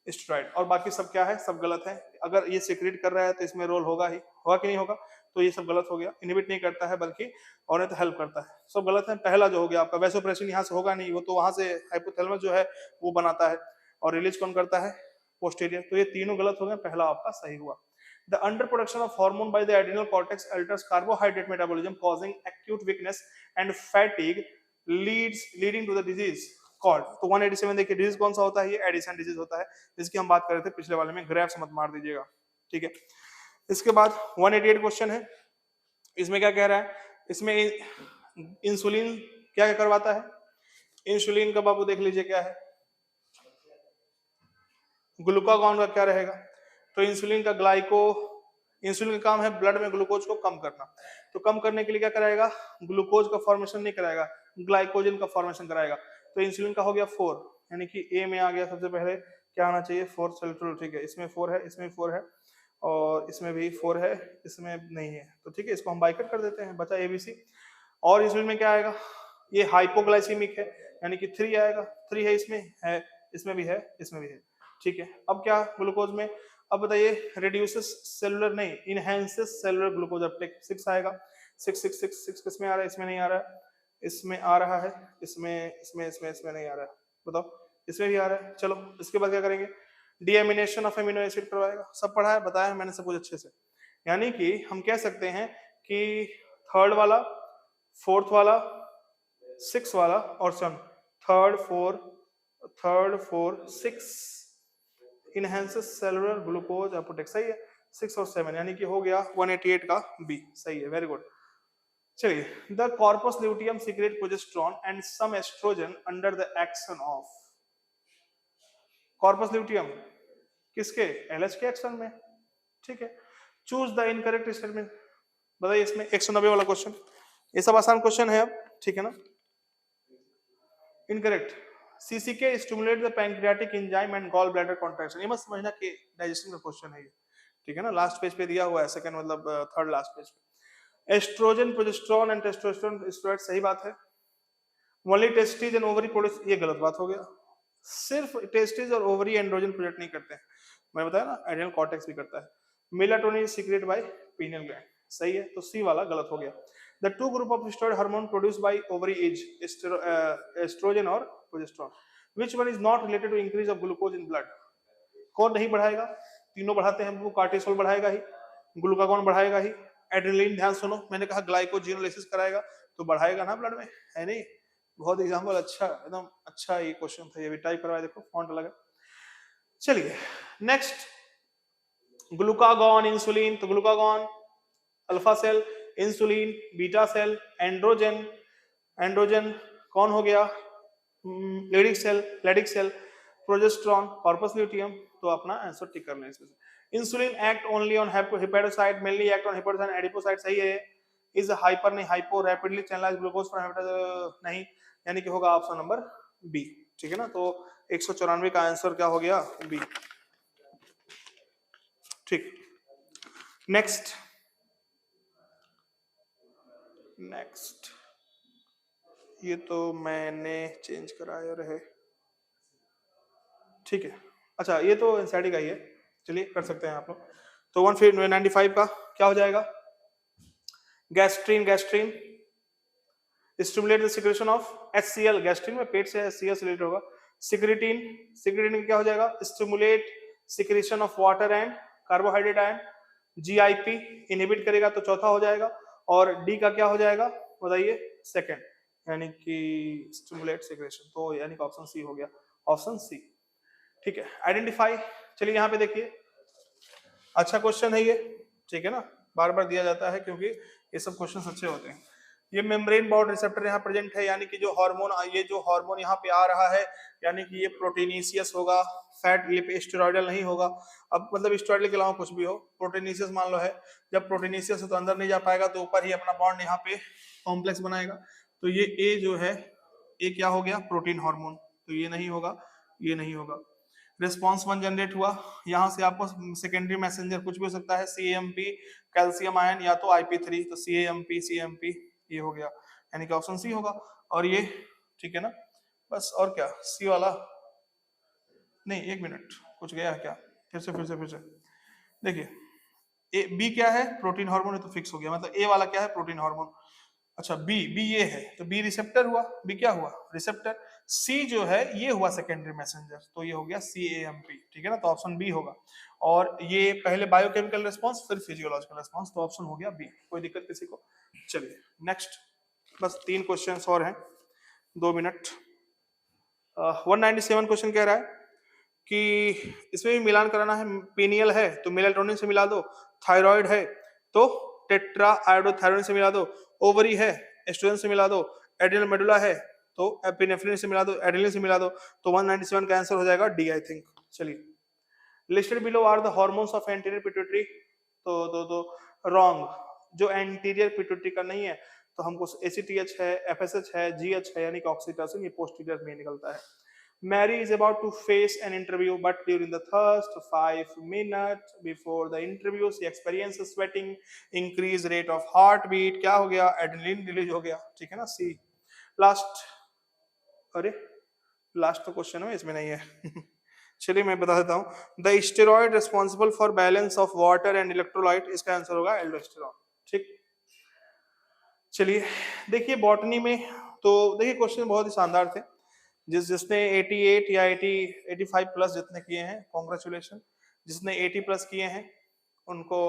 steroid, और बाकी सब क्या है, सब गलत है। अगर ये सीक्रेट कर रहा है तो इसमें रोल होगा ही, होगा कि नहीं होगा, तो ये सब गलत हो गया। इनहिबिट नहीं करता है बल्कि और तो हेल्प करता है, सब गलत है। पहला जो हो गया आपका वैसोप्रेसिन, यहाँ से होगा नहीं, वो तो वहां से हाइपोथैलेमस जो है वो बनाता है, और रिलीज कौन करता है, पोस्टीरियर। तो ये तीनों गलत हो गए, पहला आपका सही हुआ। The underproduction of hormone by the adrenal cortex alters carbohydrate metabolism, causing acute weakness and fatigue, leading to the disease called। तो 187 देखिए, डिजीज कौन सा होता है, ये एडिसन डिजीज होता है, जिसकी हम बात कर रहे थे पिछले वाले में। ग्रेव्स मत मार दीजिएगा, ठीक है। इसके बाद 188 क्वेश्चन है, इसमें क्या कह रहा है, इसमें इंसुलिन क्या करवाता है, इंसुलिन का बाबू देख लीजिए क्या है, ग्लूकागॉन का क्या रहेगा, तो इंसुलिन का इंसुलिन का काम है ब्लड में ग्लूकोज को कम करना, तो कम करने के लिए क्या कराएगा, ग्लूकोज का फॉर्मेशन नहीं कराएगा, ग्लाइकोजन का फॉर्मेशन कराएगा। तो इंसुलिन का हो गया 4, यानी कि ए में आ गया सबसे पहले, क्या आना चाहिए 4 सेल्ट्रोल, ठीक है। इसमें 4 है, इसमें 4 है, और इसमें भी 4 है, इसमें नहीं है, तो ठीक है, इसको हम बाइकट कर देते हैं, बचा एबीसी। और इंसुलिन में क्या आएगा, ये हाइपोग्लाइसीमिक है, यानी कि 3 आएगा, 3 है, इसमें भी है, इसमें भी है, ठीक है। अब क्या ग्लूकोज में, अब बताइए, रिड्यूसेस सेलुलर नहीं, इनहेंसेस सेलुलर ग्लूकोज अपटेक, 6 आएगा, 6 किसमें आ रहा है, इसमें नहीं आ रहा है, इसमें आ रहा है, इसमें नहीं आ रहा है, बताओ, इसमें भी आ रहा है। चलो इसके बाद क्या करेंगे, डीएमिनेशन ऑफ एमिनो एसिड करवाएगा, सब पढ़ा है, बताया मैंने सब कुछ अच्छे से। यानी कि हम कह सकते हैं कि थर्ड वाला, फोर्थ वाला, 6 वाला, और third, four, 6 enhances cellular glucose Uptake, सही है, 6 और 7, यानी कि हो गया 188 का बी, सही है, वेरी गुड। चलिए, the corpus luteum secrete progesterone and some estrogen under the action of, corpus luteum किसके, एलएच के एक्शन में, ठीक है। चूज द इनकरेक्ट स्टेटमेंट, बताइए इसमें 190 वाला क्वेश्चन, ये सब आसान क्वेश्चन है अब, ठीक है ना। Incorrect, CCK stimulate the pancreatic enzyme and gall bladder contraction, ये मत समझना कि डाइजेशन का क्वेश्चन है ये, ठीक है ना, लास्ट पेज पे दिया हुआ है, सेकंड मतलब थर्ड लास्ट पेज पे। Estrogen, progesterone and testosterone steroid, सही बात है। Only testis and ovary produce, ये गलत बात हो गया, सिर्फ टेस्टिस और ओवरी एंड्रोजन प्रोजेक्ट नहीं करते हैं, मैं बताया ना, एड्रिनल कॉर्टेक्स भी करता है। Melatonin secrete by pineal gland, सही है, तो सी वाला गलत हो गया। The two group of steroid hormone produced by ovary is estrogen और progesterone. Which one is not related to increase of glucose in blood? कौन नहीं बढ़ाएगा, तीनों बढ़ाते हैं, वो कार्टिसोल बढ़ाएगा ही, ग्लूकागॉन बढ़ाएगा ही, एड्रेनलिन, ध्यान सुनो, मैंने कहा ग्लाइकोजिनोलाइसिस कराएगा, तो बढ़ाएगा ना ब्लड में, है नहीं, बहुत एग्जांपल अच्छा, एकदम अच्छा ये क्वेश्चन था, ये भी टाइप करवाया, देखो फॉन्ट अलग है। चलिए नेक्स्ट, ग्लूकागॉन, इंसुलिन, तो glucagon alpha cell, insulin beta cell, androgen कौन हो गया, Leydig cell, progesterone, corpus luteum, तो अपना आंसर टिक करना है इसमें। Insulin act only on hepatocyte, mainly act on hepatocyte adipocyte, सही है। इज हाइपर नहीं, hypo, rapidly channelize glucose from hepatocyte नहीं, यानी कि होगा ऑप्शन नंबर बी, ठीक है ना। तो 194 का आंसर क्या हो गया, बी, ठीक। नेक्स्ट, ये तो मैंने चेंज कराया रहे, ठीक है, अच्छा ये तो एनसीईआरटी का ही है, चलिए कर सकते हैं आप लोग। तो 195 का क्या हो जाएगा, gastrin stimulate the secretion of HCl, gastrin में पेट से HCl से रिलेटेड होगा। सिक्रेटिन क्या हो जाएगा, stimulate secretion of water and carbohydrate ion. GIP inhibit करेगा, तो चौथा हो जाएगा। और डी का क्या हो जाएगा बताइए, सेकंड, यानी कि स्टिमुलेट सिक्रेशन, तो यानी कि ऑप्शन सी हो गया, ऑप्शन सी, ठीक है। आइडेंटिफाई, चलिए यहाँ पे देखिए, अच्छा क्वेश्चन है ये, ठीक है ना, बार बार दिया जाता है क्योंकि ये सब क्वेश्चन अच्छे होते हैं। ये मेम्ब्रेन बाउंड रिसेप्टर यहाँ प्रेजेंट है, यानी कि जो हार्मोन, ये जो हार्मोन यहाँ पे आ रहा है, यानी कि ये प्रोटीनीसियस होगा, फैट लिप स्टेरॉइडल नहीं होगा। अब मतलब स्टेरॉइडल के अलावा कुछ भी हो, प्रोटीनीसियस मान लो है, जब प्रोटीनीसियस है तो अंदर नहीं जा पाएगा, तो ऊपर ही अपना बॉन्ड यहाँ पे कॉम्प्लेक्स बनाएगा। तो ये ए जो है, ए क्या हो गया, प्रोटीन हार्मोन, तो ये नहीं होगा, ये नहीं होगा। रिस्पॉन्स 1 जनरेट हुआ, यहाँ से आपको सेकेंडरी मैसेंजर कुछ भी हो सकता है, CAMP कैल्शियम आयन, या तो IP3, तो CAMP ये हो गया, यानी कि ऑप्शन सी होगा। और ये ठीक है ना, बस और क्या, सी वाला नहीं, एक मिनट, कुछ गया है क्या, फिर से देखिए, ए बी क्या है, प्रोटीन हार्मोन है, तो फिक्स हो गया, मतलब ए वाला क्या है, प्रोटीन हार्मोन। अच्छा बी ये है, तो बी रिसेप्टर हुआ, बी क्या हुआ, रिसेप्टर। सी जो है ये हुआ सेकेंडरी मैसेंजर, तो ये हो गया CAMP, ठीक है ना, तो ऑप्शन बी होगा। और ये पहले बायोकेमिकल रिस्पांस फिर फिजियोलॉजिकल रिस्पांस, तो ऑप्शन हो गया बी। कोई दिक्कत किसी को? चलिए नेक्स्ट, बस 3 क्वेश्चंस और हैं, 2 मिनट। 197 क्वेश्चन कह रहा है कि इसमें भी मिलान कराना है, पीनियल है तो मेलाटोनिन से मिला दो, थायराइड है तो टेट्रा आयोडोथायरोन से मिला दो, ओवरी है एस्ट्रोजन से मिला दो, एड्रिनल मेडुला है तो एपिनेफ्रिन से मिला दो, एड्रिनलिन से मिला दो, तो 197 का आंसर हो जाएगा डी आई थिंक। चलिए, listed below are the hormones of anterior pituitary, तो रॉन्ग, जो एंटीरियर पिट्यूटरी का नहीं है, तो हमको ACTH है, FSH है, GH है, यानी कि ऑक्सीटोसिन, ये पोस्टीरियर में निकलता है। Mary is about to face an interview, but during the first 5 minutes before the interview, she experiences sweating, increased rate of heartbeat, क्या हो गया, एड्रेनलिन रिलीज हो गया, ठीक है ना, सी। लास्ट, अरे लास्ट तो क्वेश्चन है, इसमें नहीं है चलिए मैं बता देता हूँ, the steroid responsible for balance of water and electrolyte, इसका आंसर होगा एल्डोस्टेरॉन, ठीक। चलिए देखिए बॉटनी में, तो देखिए क्वेश्चन बहुत ही शानदार थे, जिसने 88 या 85 प्लस जितने किए हैं कॉन्ग्रेचुलेशन, जिसने 80 प्लस किए हैं उनको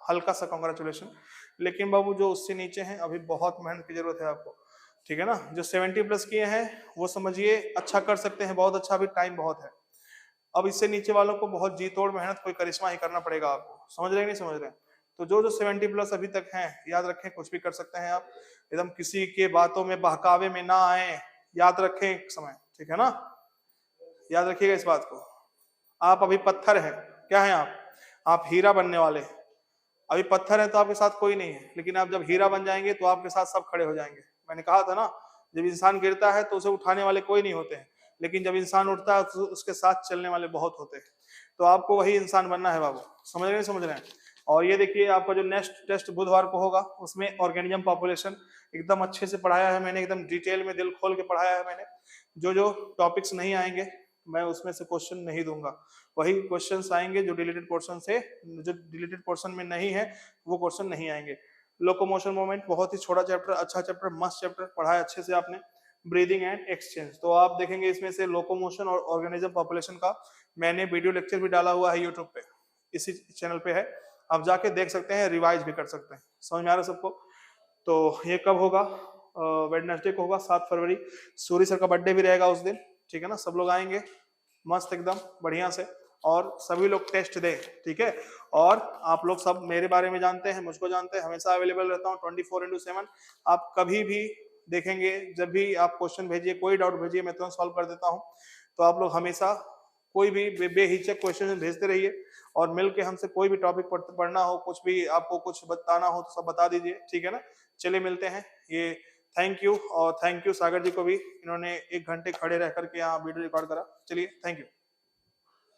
हल्का सा कॉन्ग्रेचुलेशन, लेकिन बाबू जो उससे नीचे हैं अभी बहुत मेहनत की जरूरत है आपको, ठीक है ना। जो 70 प्लस किए हैं वो समझिए अच्छा कर सकते हैं, बहुत अच्छा, अभी टाइम बहुत है। अब इससे नीचे वालों को बहुत जी तोड़ मेहनत, कोई करिश्मा ही करना पड़ेगा आपको, समझ रहे हैं नहीं समझ रहे हैं? तो जो 70 प्लस अभी तक हैं, याद रखें कुछ भी कर सकते हैं आप, एकदम किसी के बातों में बहकावे में ना आए, याद रखें एक समय, ठीक है ना, याद रखिएगा इस बात को। आप अभी पत्थर हैं, क्या हैं आप हीरा बनने वाले हैं। अभी पत्थर है तो आपके साथ कोई नहीं है, लेकिन आप जब हीरा बन जाएंगे तो आपके साथ सब खड़े हो जाएंगे। मैंने कहा था ना, जब इंसान गिरता है तो उसे उठाने वाले कोई नहीं होते हैं, लेकिन जब इंसान उठता है तो उसके साथ चलने वाले बहुत होते हैं। तो आपको वही इंसान बनना है बाबू, समझ रहे हैं समझ रहे हैं। और ये देखिए आपका जो नेक्स्ट टेस्ट बुधवार को होगा, उसमें ऑर्गेनिज्म पॉपुलेशन एकदम अच्छे से पढ़ाया है मैंने, एकदम डिटेल में दिल खोल के पढ़ाया है मैंने। जो टॉपिक्स नहीं आएंगे मैं उसमें से क्वेश्चन नहीं दूंगा, वही क्वेश्चंस आएंगे जो डिलीटेड पोर्शन से, जो डिलीटेड पोर्शन में नहीं है वो क्वेश्चन नहीं आएंगे। लोकोमोशन मोमेंट बहुत ही छोटा चैप्टर, अच्छा चैप्टर, मस्त चैप्टर, पढ़ाया अच्छे से आपने। ब्रीदिंग एंड एक्सचेंज, तो आप देखेंगे इसमें से लोकोमोशन और ऑर्गेनिज्म पॉपुलेशन का मैंने वीडियो लेक्चर भी डाला हुआ है यूट्यूब पे, इसी चैनल पे है, आप जाके देख सकते हैं, रिवाइज भी कर सकते हैं। समझ में आ रहा है सबको? तो ये कब होगा? वेडनेसडे को होगा, 7 फरवरी। सूर्य सर का बर्थडे भी रहेगा उस दिन, ठीक है ना, सब लोग आएंगे मस्त एकदम बढ़िया से, और सभी लोग टेस्ट दें, ठीक है। और आप लोग सब मेरे बारे में जानते हैं, मुझको जानते हैं, हमेशा अवेलेबल रहता हूँ 24/7। आप कभी भी देखेंगे, जब भी आप क्वेश्चन भेजिए, कोई डाउट भेजिए, मैं तुरंत सॉल्व कर देता हूँ। तो आप लोग हमेशा कोई भी बेहिचक क्वेश्चन भेजते रहिए, और मिलके हमसे कोई भी टॉपिक पढ़ना हो, कुछ भी आपको कुछ बताना हो तो सब बता दीजिए, ठीक है ना। चलिए मिलते हैं। ये थैंक यू, और थैंक यू सागर जी को भी, इन्होंने 1 घंटे खड़े रह करके यहाँ वीडियो रिकॉर्ड करा। चलिए थैंक यू।